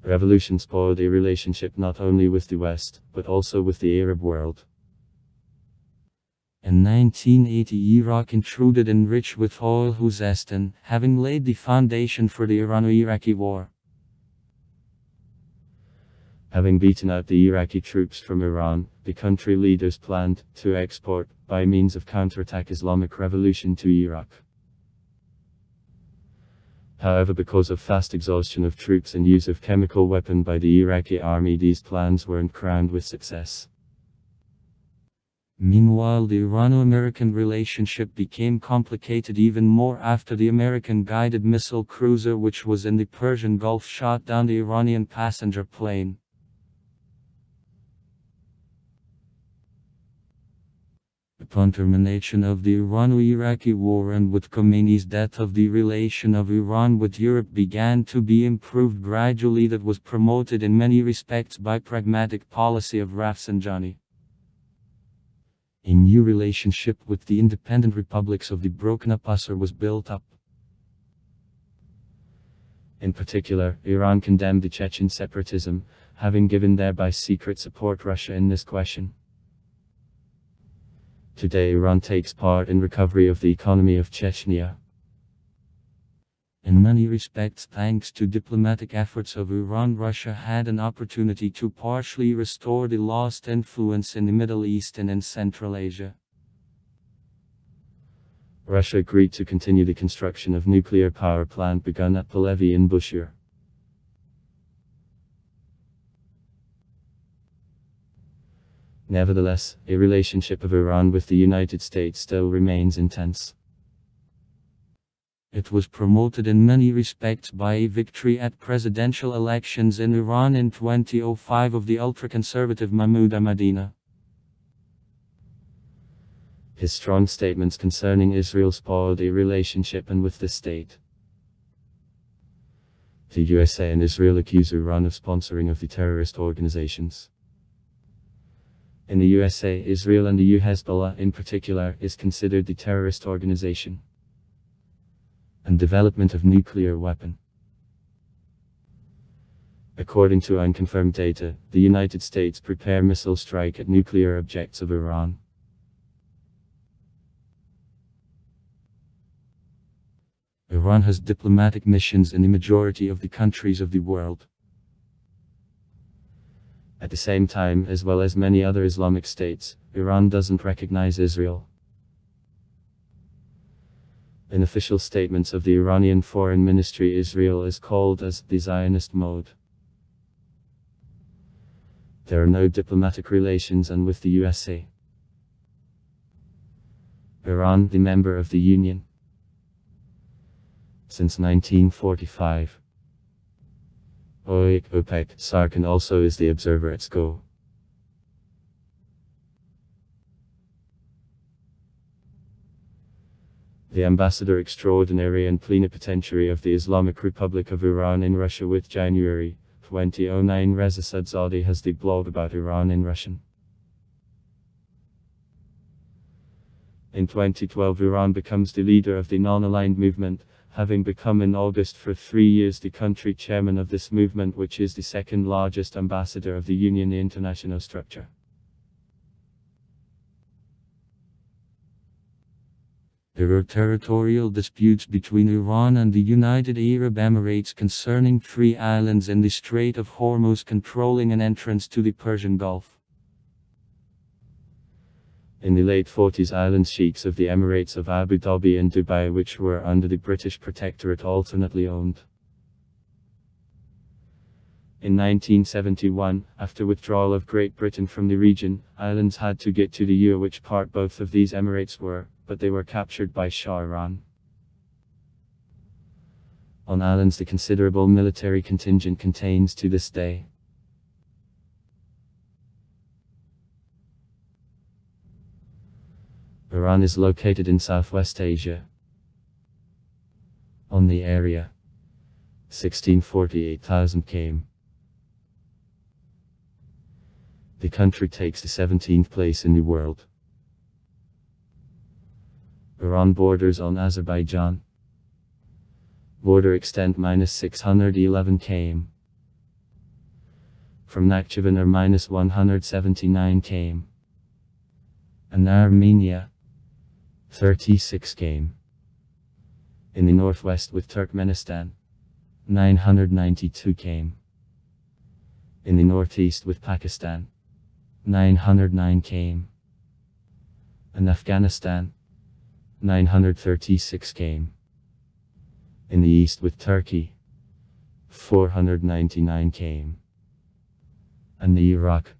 Revolution spoiled a relationship not only with the West, but also with the Arab world. In 1980, Iraq intruded enriched with oil Khuzestan, having laid the foundation for the Irano-Iraqi war. Having beaten out the Iraqi troops from Iran, the country leaders planned to export, by means of counterattack, Islamic Revolution to Iraq. However, because of fast exhaustion of troops and use of chemical weapon by the Iraqi army, these plans weren't crowned with success. Meanwhile, the Irano-American relationship became complicated even more after the American guided missile cruiser which was in the Persian Gulf shot down the Iranian passenger plane. Upon termination of the Irano-Iraqi war and with Khomeini's death of the relation of Iran with Europe began to be improved gradually, that was promoted in many respects by pragmatic policy of Rafsanjani. A new relationship with the independent republics of the broken up USSR was built up. In particular, Iran condemned the Chechen separatism, having given thereby secret support Russia in this question. Today Iran takes part in recovery of the economy of Chechnya. In many respects, thanks to diplomatic efforts of Iran, Russia had an opportunity to partially restore the lost influence in the Middle East and in Central Asia. Russia agreed to continue the construction of nuclear power plant begun at Pahlavi in Bushehr. Nevertheless, a relationship of Iran with the United States still remains intense. It was promoted in many respects by a victory at presidential elections in Iran in 2005 of the ultra-conservative Mahmoud Ahmadinejad. His strong statements concerning Israel spoiled a relationship and with the state. The USA and Israel accuse Iran of sponsoring of the terrorist organizations. In the USA, Israel and the Hezbollah in particular is considered the terrorist organization. And development of nuclear weapon. According to unconfirmed data, the United States prepare missile strike at nuclear objects of Iran. Iran has diplomatic missions in the majority of the countries of the world. At the same time, as well as many other Islamic states, Iran doesn't recognize Israel. In official statements of the Iranian Foreign Ministry, Israel is called as the Zionist mode. There are no diplomatic relations and with the USA. Iran, the member of the Union since 1945. OPEC, Sarkin also is the observer at SCO. The Ambassador Extraordinary and Plenipotentiary of the Islamic Republic of Iran in Russia with January 2009 Reza Sadzadi has the blog about Iran in Russian. In 2012 Iran becomes the leader of the non-aligned movement, having become in August for 3 years the country chairman of this movement, which is the second largest ambassador of the Union International structure. There are territorial disputes between Iran and the United Arab Emirates concerning 3 islands in the Strait of Hormuz controlling an entrance to the Persian Gulf. In the late 40s, island sheikhs of the Emirates of Abu Dhabi and Dubai, which were under the British protectorate, alternately owned. In 1971, after withdrawal of Great Britain from the region, islands had to get to the EU, which part both of these emirates were, but they were captured by Shah Iran. On islands the considerable military contingent contains to this day. Iran is located in Southwest Asia. On the area, 1648,000 km. The country takes the 17th place in the world. Iran borders on Azerbaijan. Border extent -611 km. From Nakhchivan are -179 km. And Armenia, 36 km. In the northwest with Turkmenistan, 992 km. In the northeast with Pakistan, 909 km. And Afghanistan, 936 km. In the east with Turkey, 499 km. And the Iraq,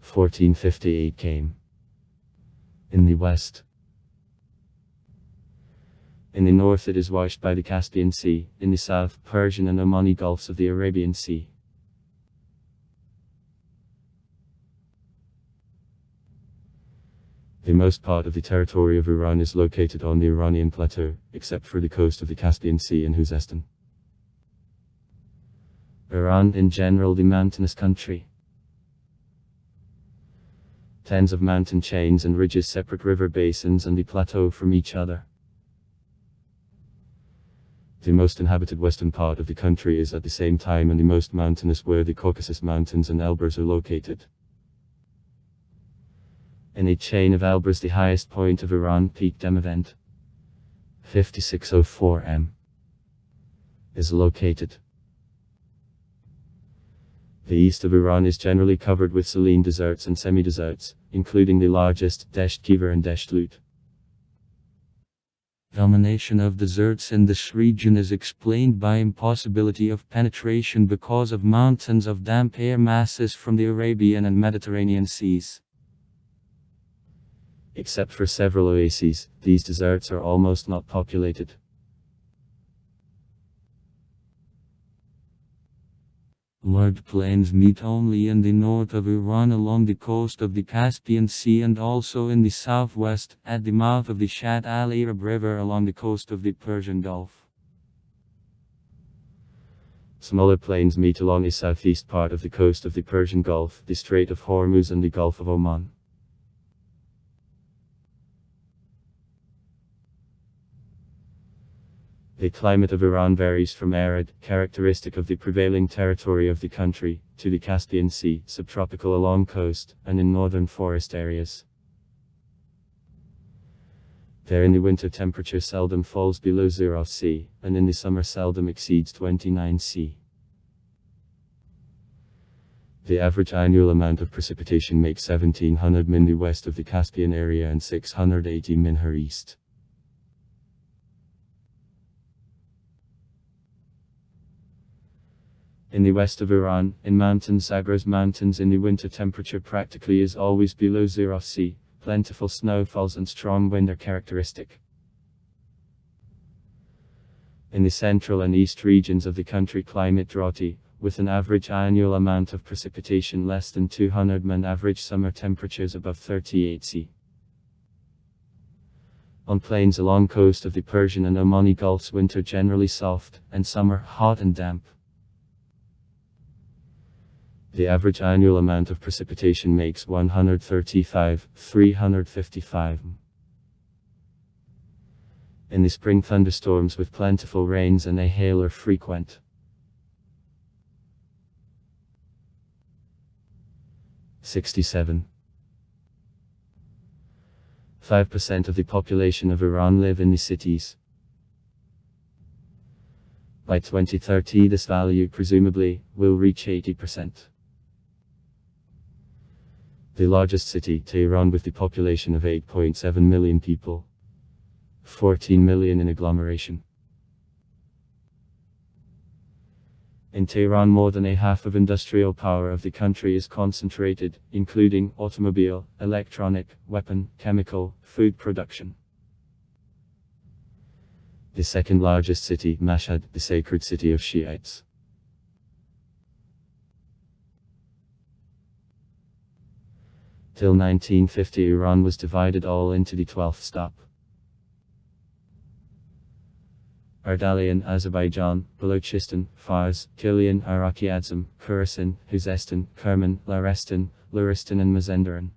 1458 km. In the west. In the north it is washed by the Caspian Sea, in the south, Persian and Omani Gulfs of the Arabian Sea. The most part of the territory of Iran is located on the Iranian plateau, except for the coast of the Caspian Sea and Khuzestan. Iran in general the mountainous country. Tens of mountain chains and ridges separate river basins and the plateau from each other. The most inhabited western part of the country is at the same time and the most mountainous, where the Caucasus Mountains and Elbrus are located. In a chain of Elbrus the highest point of Iran, Peak Demavend, 5604 m, is located. The east of Iran is generally covered with saline deserts and semi-deserts, including the largest, Dasht Kivar and Dasht Lut. Domination of deserts in this region is explained by impossibility of penetration because of mountains of damp air masses from the Arabian and Mediterranean seas. Except for several oases, these deserts are almost not populated. Large plains meet only in the north of Iran along the coast of the Caspian Sea and also in the southwest, at the mouth of the Shatt al-Arab River along the coast of the Persian Gulf. Smaller plains meet along the southeast part of the coast of the Persian Gulf, the Strait of Hormuz and the Gulf of Oman. The climate of Iran varies from arid, characteristic of the prevailing territory of the country, to the Caspian Sea, subtropical along coast, and in northern forest areas. There in the winter temperature seldom falls below 0 C, and in the summer seldom exceeds 29 C. The average annual amount of precipitation makes 1700 min west of the Caspian area and 680 min her east. In the west of Iran, in mountains Zagros Mountains in the winter temperature practically is always below 0 C, plentiful snowfalls and strong wind are characteristic. In the central and east regions of the country climate droughty, with an average annual amount of precipitation less than 200 mm and average summer temperatures above 38 C. On plains along coast of the Persian and Omani Gulfs, winter generally soft, and summer hot and damp. The average annual amount of precipitation makes 135,355 mm. In the spring, thunderstorms with plentiful rains and a hail are frequent. 67. 5% of the population of Iran live in the cities. By 2030, this value presumably will reach 80%. The largest city, Tehran, with the population of 8.7 million people. 14 million in agglomeration. In Tehran, more than a half of industrial power of the country is concentrated, including automobile, electronic, weapon, chemical, food production. The second largest city, Mashhad, the sacred city of Shiites. Till 1950, Iran was divided all into the 12th stop. Ardalian, Azerbaijan, Balochistan, Fars, Kilian, Iraqi Adzam, Khorasan, Khuzestan, Kerman, Larestan, Luristan and Mazandaran.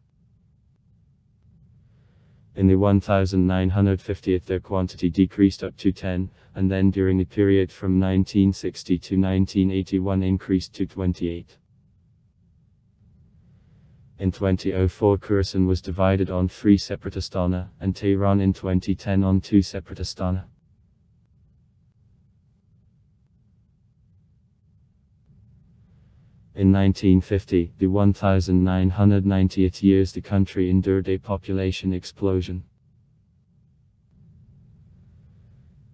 In the 1950th their quantity decreased up to 10, and then during the period from 1960 to 1981 increased to 28. In 2004 Khorasan was divided on 3 separate astana, and Tehran in 2010 on 2 separate astana. In 1950, the 1990th years, the country endured a population explosion.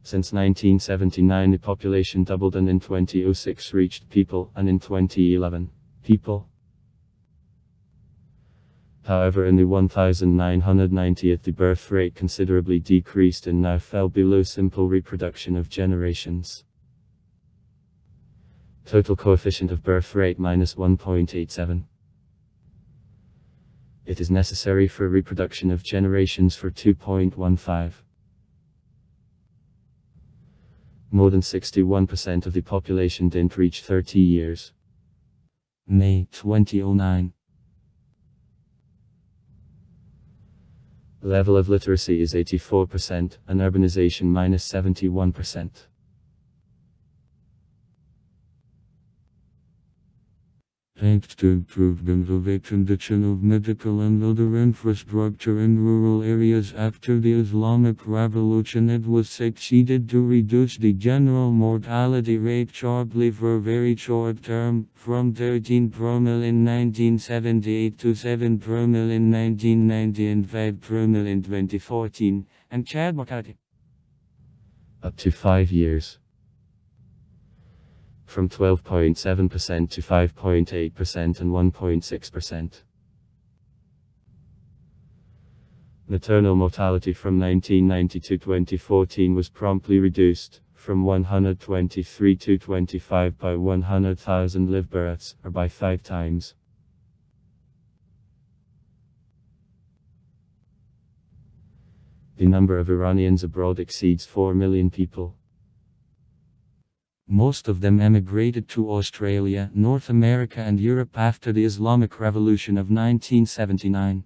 Since 1979 the population doubled and in 2006 reached people, and in 2011, people. However, in the 1990th the birth rate considerably decreased and now fell below simple reproduction of generations. Total coefficient of birth rate minus 1.87. It is necessary for reproduction of generations for 2.15. More than 61% of the population didn't reach 30 years. May 2009. Level of literacy is 84%, and urbanization minus 71%. Thanks to improved condition of medical and other infrastructure in rural areas after the Islamic Revolution, it was succeeded to reduce the general mortality rate sharply for a very short term, from 13 promille in 1978 to 7 promille in 1990 and 5 promille in 2014, and child mortality up to 5 years. From 12.7% to 5.8% and 1.6%. Maternal mortality from 1990 to 2014 was promptly reduced, from 123 to 25 by 100,000 live births, or by 5 times. The number of Iranians abroad exceeds 4 million people. Most of them emigrated to Australia, North America and Europe after the Islamic Revolution of 1979.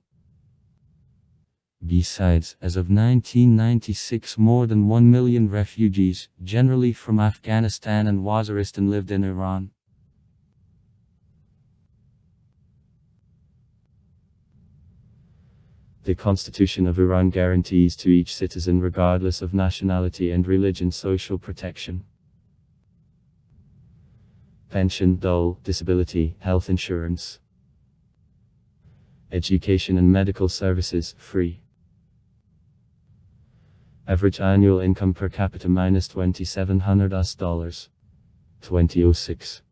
Besides, as of 1996 more than 1 million refugees, generally from Afghanistan and Waziristan, lived in Iran. The Constitution of Iran guarantees to each citizen, regardless of nationality and religion, social protection. Pension, dole, disability, health insurance, education and medical services, free. Average annual income per capita minus $2,700 2006.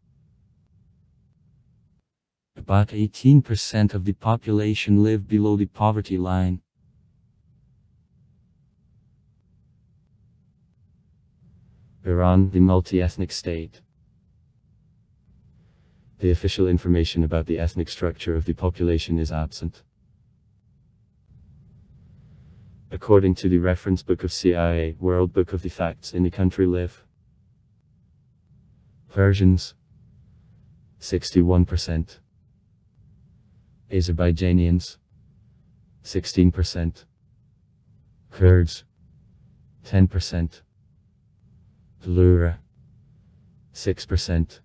About 18% of the population live below the poverty line. Iran, the multi-ethnic state. The official information about the ethnic structure of the population is absent. According to the reference book of CIA, World Book of the Facts, in the country live Persians 61%, Azerbaijanians 16%, Kurds 10%, Lura 6%,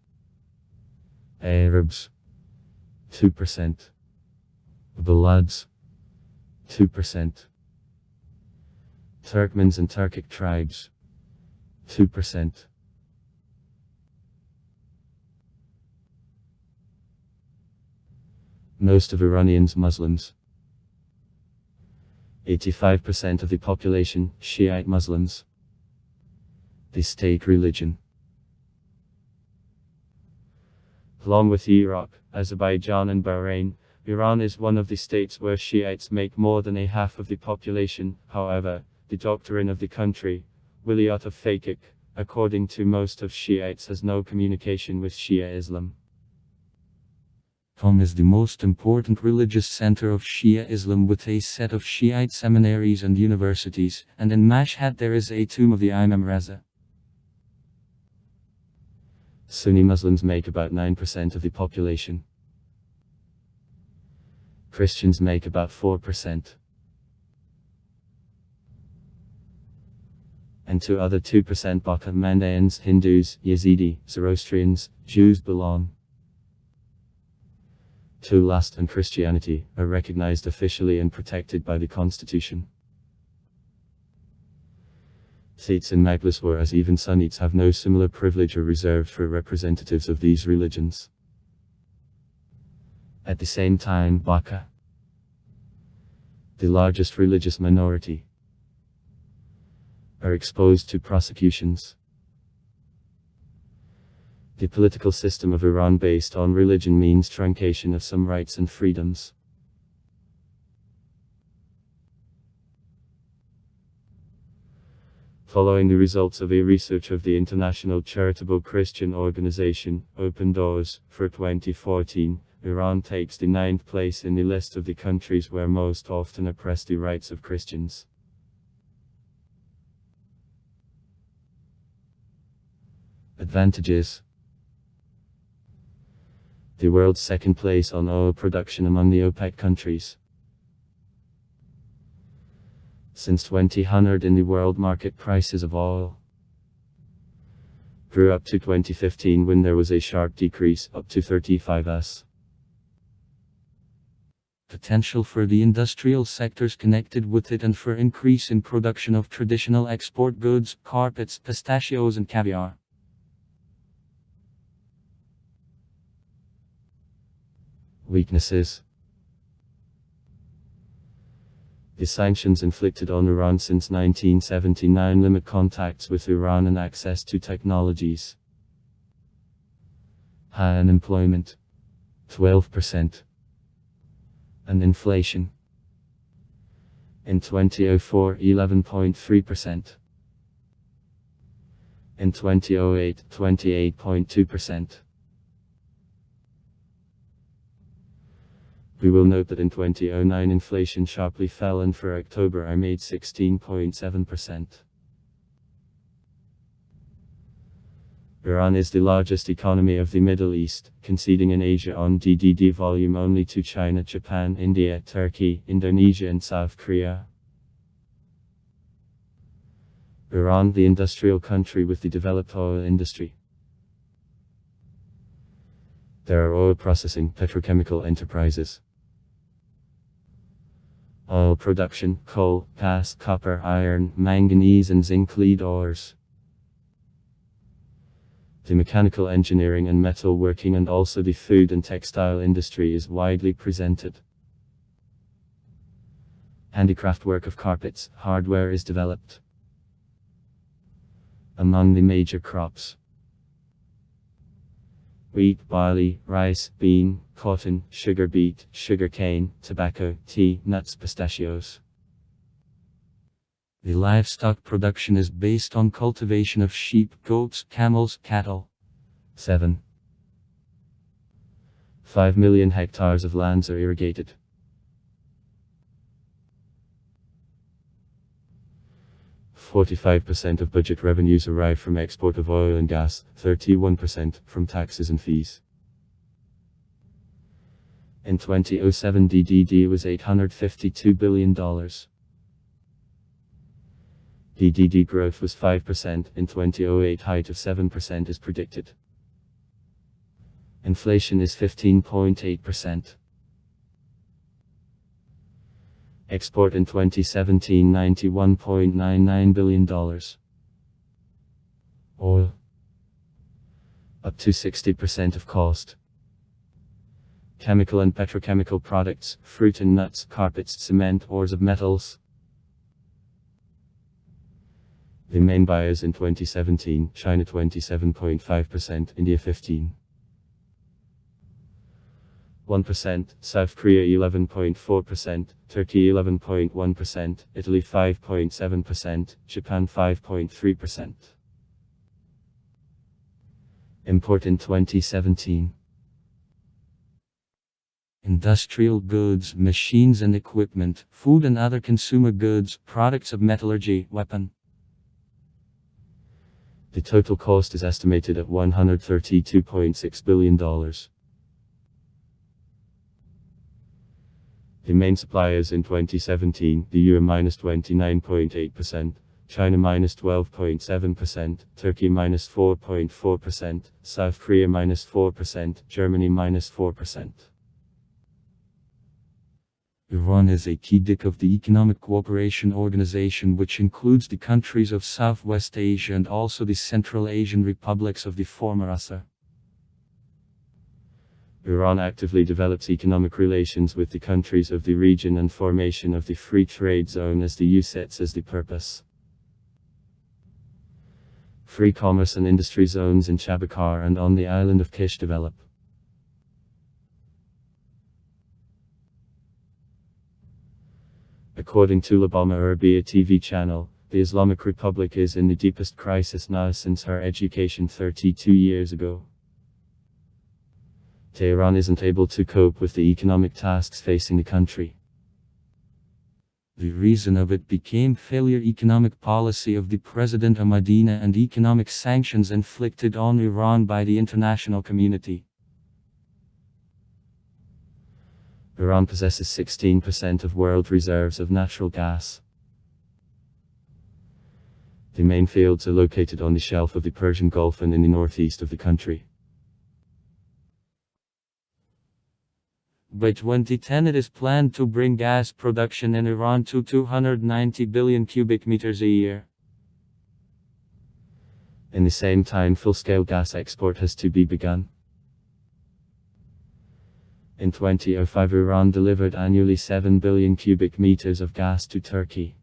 Arabs 2%, Balads 2%, Turkmens and Turkic tribes 2%. Most of Iranians Muslims. 85% of the population Shiite Muslims. The state religion. Along with Iraq, Azerbaijan and Bahrain, Iran is one of the states where Shiites make more than a half of the population. However, the doctrine of the country, Wilayat of Faqih, according to most of Shiites, has no communication with Shia Islam. Qom is the most important religious center of Shia Islam with a set of Shiite seminaries and universities, and in Mashhad there is a tomb of the Imam Raza. Sunni Muslims make about 9% of the population. Christians make about 4%. And to other 2% Baka Mandaeans, Hindus, Yazidi, Zoroastrians, Jews belong. To last and Christianity are recognized officially and protected by the Constitution. Seats in Majlis, whereas even Sunnites have no similar privilege or reserved for representatives of these religions. At the same time, Baka, the largest religious minority, are exposed to prosecutions. The political system of Iran based on religion means truncation of some rights and freedoms. Following the results of a research of the international charitable Christian organization, Open Doors, for 2014, Iran takes the 9th place in the list of the countries where most often oppress the rights of Christians. Advantages: the world's second place on oil production among the OPEC countries. Since 2000 in the world market prices of oil grew up to 2015 when there was a sharp decrease up to 35s. Potential for the industrial sectors connected with it and for increase in production of traditional export goods, carpets, pistachios and caviar. Weaknesses: the sanctions inflicted on Iran since 1979 limit contacts with Iran and access to technologies. High unemployment, 12%, and inflation. In 2004, 11.3%. In 2008, 28.2%. We will note that in 2009 inflation sharply fell and for October I made 16.7%. Iran is the largest economy of the Middle East, conceding in Asia on DDD volume only to China, Japan, India, Turkey, Indonesia and South Korea. Iran, the industrial country with the developed oil industry. There are oil processing, petrochemical enterprises. Oil production, coal, gas, copper, iron, manganese and zinc lead ores. The mechanical engineering and metal working and also the food and textile industry is widely presented. Handicraft work of carpets, hardware is developed. Among the major crops: wheat, barley, rice, bean, cotton, sugar beet, sugar cane, tobacco, tea, nuts, pistachios. The livestock production is based on cultivation of sheep, goats, camels, cattle. 7. 5 million hectares of lands are irrigated. %45% of budget revenues arrive from export of oil and gas, 31% from taxes and fees. In 2007 DDD was $852 billion. DDD growth was 5%, in 2008 height of 7% is predicted. Inflation is 15.8%. Export in 2017 $91.99 billion. Oil up to 60% of cost. Chemical and petrochemical products, fruit and nuts, carpets, cement, ores of metals. The main buyers in 2017, China 27.5%, India 15%. 1%, South Korea 11.4%, Turkey 11.1%, Italy 5.7%, Japan 5.3%. Import in 2017. Industrial goods, machines and equipment, food and other consumer goods, products of metallurgy, weapon. The total cost is estimated at $132.6 billion. The main suppliers in 2017, the EU -29.8%, China -12.7%, Turkey -4.4%, South Korea -4%, Germany -4%. Iran is a key DIC of the Economic Cooperation Organization, which includes the countries of Southwest Asia and also the Central Asian republics of the former USSR. Iran actively develops economic relations with the countries of the region and formation of the Free Trade Zone as the EU sets as the purpose. Free commerce and industry zones in Chabakar and on the island of Kish develop. According to Labama Arabiya TV channel, the Islamic Republic is in the deepest crisis now since her education 32 years ago. Tehran isn't able to cope with the economic tasks facing the country. The reason of it became failure economic policy of the President Ahmadinejad and economic sanctions inflicted on Iran by the international community. Iran possesses 16% of world reserves of natural gas. The main fields are located on the shelf of the Persian Gulf and in the northeast of the country. By 2010 it is planned to bring gas production in Iran to 290 billion cubic meters a year. In the same time, full-scale gas export has to be begun. In 2005 Iran delivered annually 7 billion cubic meters of gas to Turkey.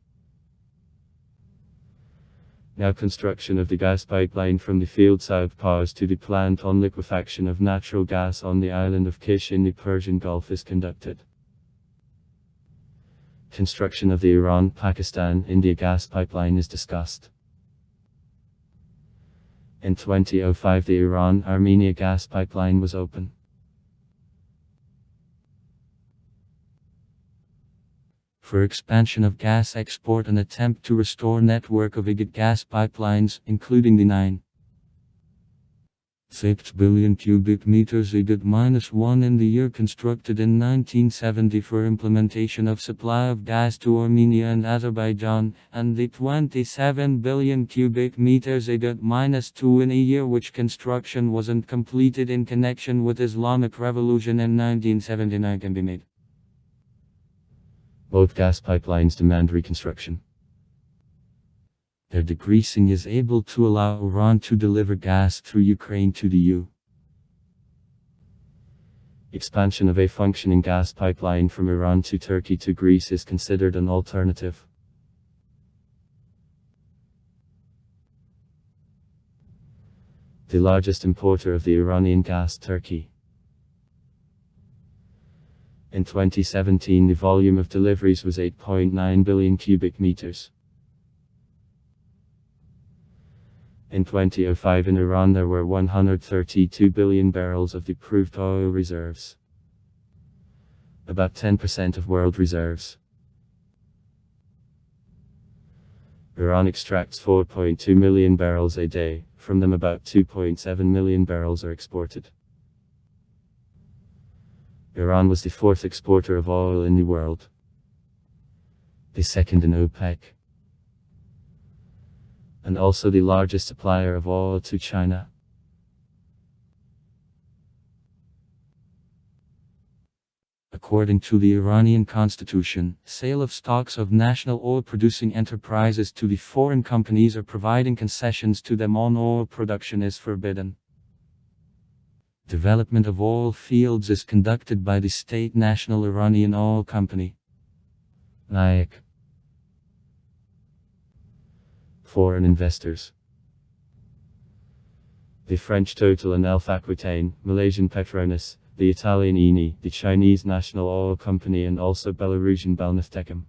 Now construction of the gas pipeline from the field South Pars to the plant on liquefaction of natural gas on the island of Kish in the Persian Gulf is conducted. Construction of the Iran-Pakistan-India gas pipeline is discussed. In 2005 the Iran-Armenia gas pipeline was open. For expansion of gas export, an attempt to restore network of IGAT gas pipelines, including the 9.6 billion cubic meters IGAT-1 in the year constructed in 1970 for implementation of supply of gas to Armenia and Azerbaijan, and the 27 billion cubic meters IGAT-2 in a year which construction wasn't completed in connection with Islamic Revolution in 1979 can be made. Both gas pipelines demand reconstruction. Their decreasing is able to allow Iran to deliver gas through Ukraine to the EU. Expansion of a functioning gas pipeline from Iran to Turkey to Greece is considered an alternative. The largest importer of the Iranian gas, Turkey. In 2017 the volume of deliveries was 8.9 billion cubic meters. In 2005 in Iran there were 132 billion barrels of the proved oil reserves. About 10% of world reserves. Iran extracts 4.2 million barrels a day, from them about 2.7 million barrels are exported. Iran was the fourth exporter of oil in the world. The second in OPEC. And also the largest supplier of oil to China. According to the Iranian constitution, sale of stocks of national oil-producing enterprises to the foreign companies or providing concessions to them on oil production is forbidden. Development of oil fields is conducted by the State National Iranian Oil Company. NIOC. Foreign investors. The French Total and Elf Aquitaine, Malaysian Petronas, the Italian Eni, the Chinese National Oil Company and also Belarusian Belnaftekhim,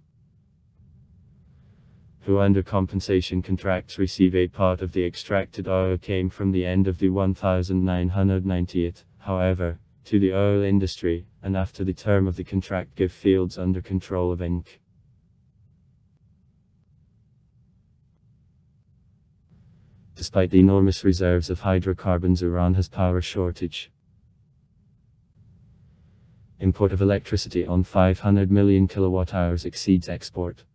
who under compensation contracts receive a part of the extracted oil came from the end of the 1998, however, to the oil industry, and after the term of the contract give fields under control of Inc. Despite the enormous reserves of hydrocarbons, Iran has power shortage. Import of electricity on 500 million kilowatt-hours exceeds export.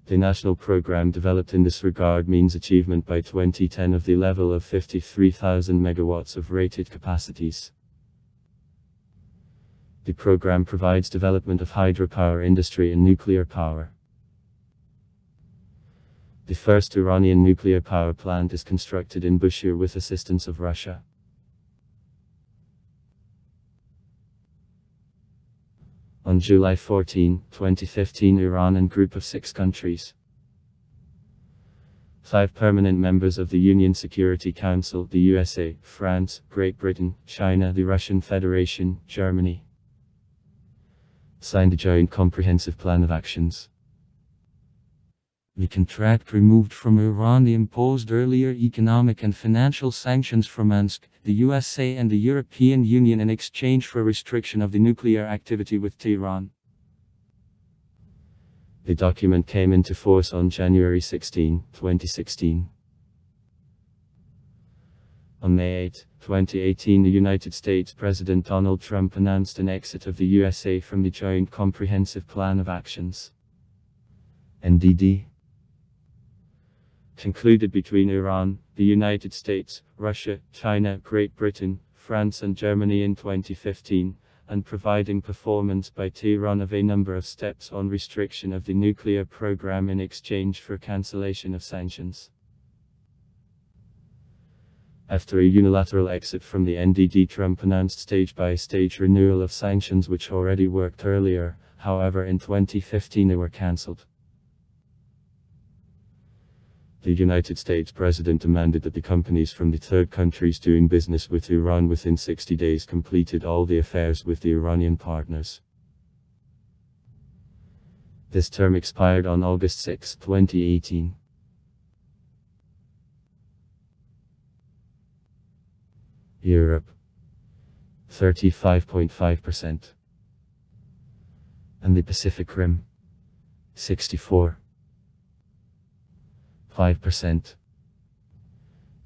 The national program developed in this regard means achievement by 2010 of the level of 53,000 megawatts of rated capacities. The program provides development of hydropower industry and nuclear power. The first Iranian nuclear power plant is constructed in Bushehr with assistance of Russia. On July 14, 2015, Iran and group of 6 countries, 5 permanent members of the Union Security Council, the USA, France, Great Britain, China, the Russian Federation, Germany, signed a joint comprehensive plan of actions. The contract removed from Iran the imposed earlier economic and financial sanctions from Minsk, the USA and the European Union in exchange for restriction of the nuclear activity with Tehran. The document came into force on January 16, 2016. On May 8, 2018, the United States President Donald Trump announced an exit of the USA from the Joint Comprehensive Plan of Actions, NDD, concluded between Iran, the United States, Russia, China, Great Britain, France and Germany in 2015, and providing performance by Tehran of a number of steps on restriction of the nuclear program in exchange for cancellation of sanctions. After a unilateral exit from the NDD, Trump announced stage-by-stage renewal of sanctions which already worked earlier, however in 2015 they were cancelled. The United States President demanded that the companies from the third countries doing business with Iran within 60 days completed all the affairs with the Iranian partners. This term expired on August 6, 2018. Europe, 35.5%. And the Pacific Rim, 64.5%,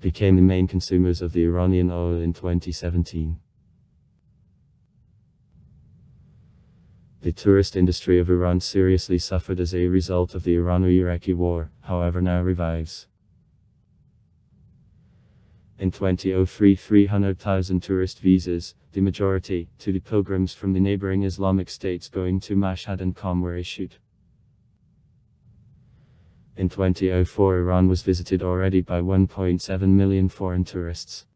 became the main consumers of the Iranian oil in 2017. The tourist industry of Iran seriously suffered as a result of the Irano-Iraqi war, however now revives. In 2003, 300,000 tourist visas, the majority, to the pilgrims from the neighboring Islamic states going to Mashhad and Qom were issued. In 2004, Iran was visited already by 1.7 million foreign tourists.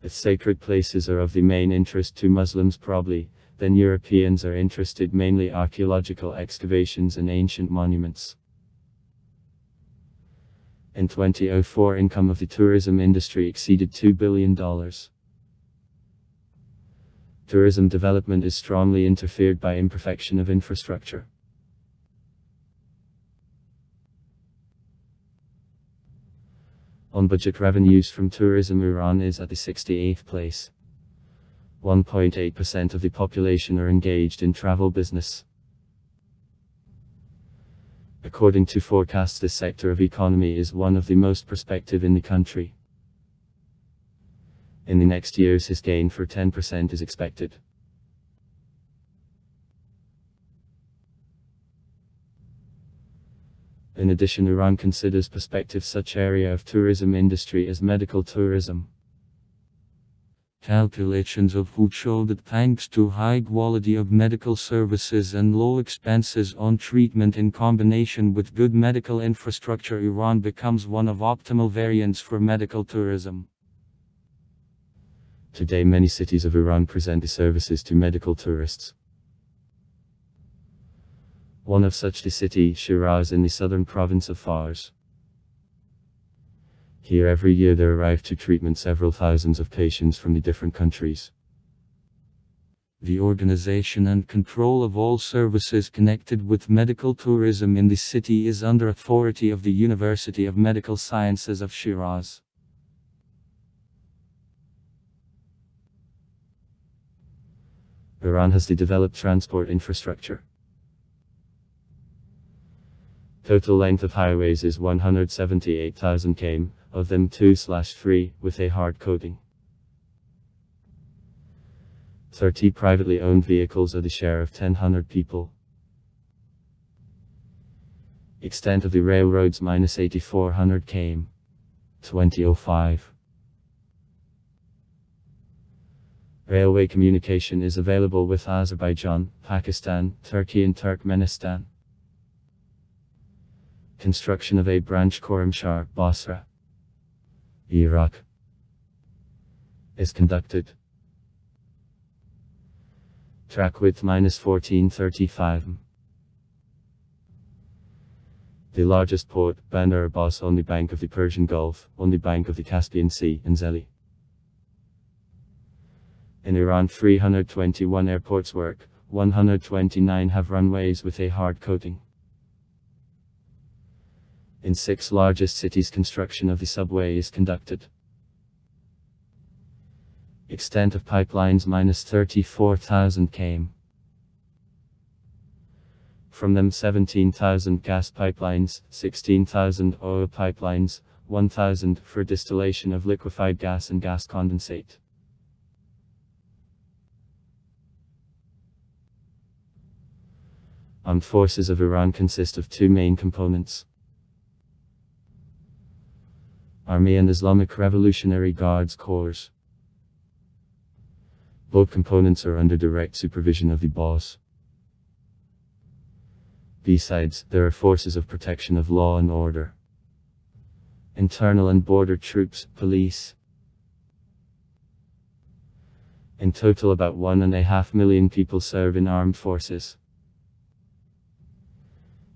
If sacred places are of the main interest to Muslims probably, then Europeans are interested mainly archaeological excavations and ancient monuments. In 2004, income of the tourism industry exceeded $2 billion. Tourism development is strongly interfered by imperfection of infrastructure. On budget revenues from tourism, Iran is at the 68th place. 1.8% of the population are engaged in travel business. According to forecasts, this sector of economy is one of the most prospective in the country. In the next years, his gain for 10% is expected. In addition, Iran considers prospective such area of tourism industry as medical tourism. Calculations of which show that thanks to high quality of medical services and low expenses on treatment in combination with good medical infrastructure, Iran becomes one of optimal variants for medical tourism. Today, many cities of Iran present the services to medical tourists. One of such the city, Shiraz, in the southern province of Fars. Here every year there arrive to treatment several thousands of patients from the different countries. The organization and control of all services connected with medical tourism in the city is under authority of the University of Medical Sciences of Shiraz. Iran has the developed transport infrastructure. Total length of highways is 178,000 km, of them 2/3 with a hard coating. 30 privately owned vehicles are the share of 1,000 people. Extent of the railroads -8,400 km. 2005. Railway communication is available with Azerbaijan, Pakistan, Turkey and Turkmenistan. Construction of a branch Khorramshahr, Basra, Iraq, is conducted. Track width -1435 m. The largest port, Bandar Abbas, on the bank of the Persian Gulf, on the bank of the Caspian Sea, in Zeli. In Iran, 321 airports work, 129 have runways with a hard coating. In 6 largest cities, construction of the subway is conducted. Extent of pipelines -34,000 km. From them 17,000 gas pipelines, 16,000 oil pipelines, 1,000 for distillation of liquefied gas and gas condensate. Armed forces of Iran consist of 2 main components: Army and Islamic Revolutionary Guards Corps. Both components are under direct supervision of the boss. Besides, there are forces of protection of law and order, internal and border troops, police. In total, about 1.5 million people serve in armed forces.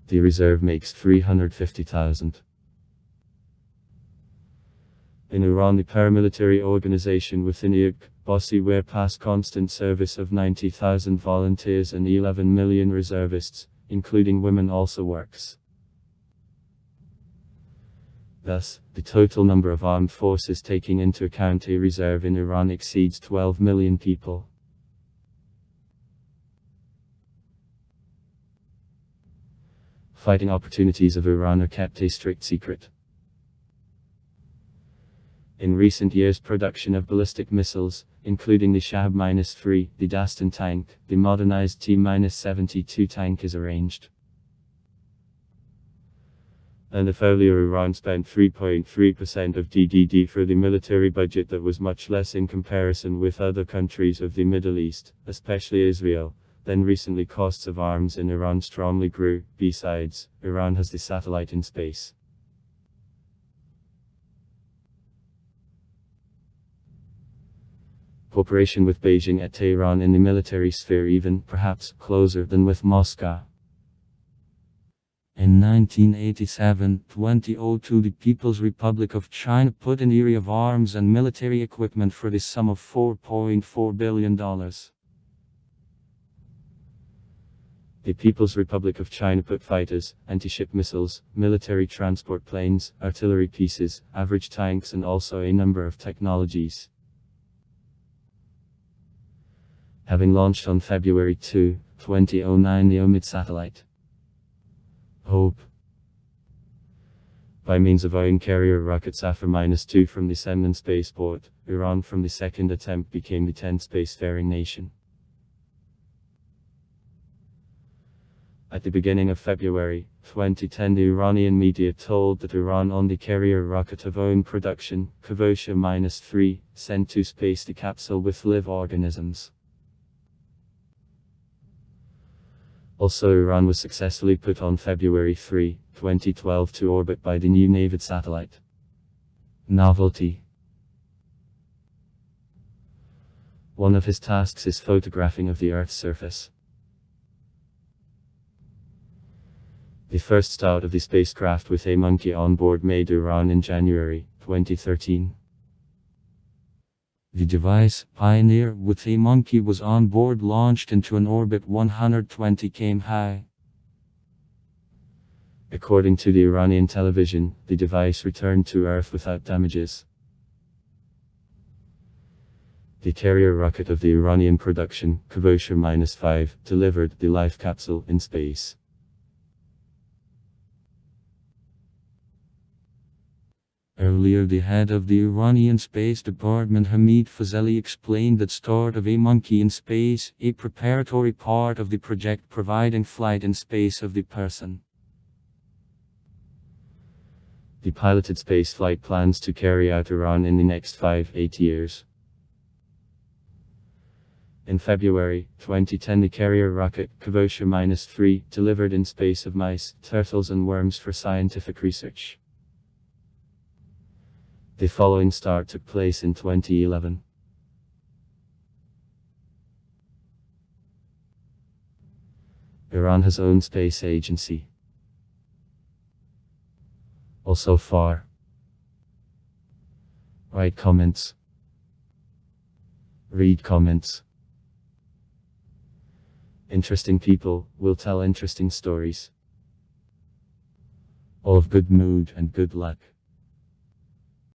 The reserve makes 350,000. In Iran, the paramilitary organization within Bassi where pass constant service of 90,000 volunteers and 11 million reservists, including women, also works. Thus, the total number of armed forces taking into account a reserve in Iran exceeds 12 million people. Fighting opportunities of Iran are kept a strict secret. In recent years, production of ballistic missiles, including the Shahab-3, the Dastan tank, the modernized T-72 tank, is arranged. And if earlier Iran spent 3.3% of GDP for the military budget, that was much less in comparison with other countries of the Middle East, especially Israel, then recently costs of arms in Iran strongly grew. Besides, Iran has the satellite in space. Cooperation with Beijing and Tehran in the military sphere even, perhaps, closer than with Moscow. In 1987-2002, the People's Republic of China put in area of arms and military equipment for the sum of $4.4 billion. The People's Republic of China put fighters, anti-ship missiles, military transport planes, artillery pieces, average tanks and also a number of technologies. Having launched on February 2, 2009 the OMID satellite Hope by means of own carrier rocket Safar-2 from the Semnan spaceport, Iran from the second attempt became the 10th spacefaring nation. At the beginning of February 2010 the Iranian media told that Iran on the carrier rocket of own production, Kavosha-3, sent to space the capsule with live organisms. Also Iran was successfully put on February 3, 2012 to orbit by the new NAVID satellite. Novelty. One of his tasks is photographing of the Earth's surface. The first start of the spacecraft with a monkey on board made Iran in January 2013. The device, Pioneer with a monkey, was on board, launched into an orbit 120 km high. According to the Iranian television, the device returned to Earth without damages. The carrier rocket of the Iranian production, Kavosha-5, delivered the life capsule in space. Earlier the head of the Iranian Space Department Hamid Fazeli explained that start of a monkey in space, a preparatory part of the project providing flight in space of the person. The piloted spaceflight plans to carry out Iran in the next 5-8 years. In February 2010 the carrier rocket, Kavosha-3, delivered in space of mice, turtles and worms for scientific research. The following start took place in 2011. Iran has own space agency. Also far. Write comments. Read comments. Interesting people will tell interesting stories. All of good mood and good luck.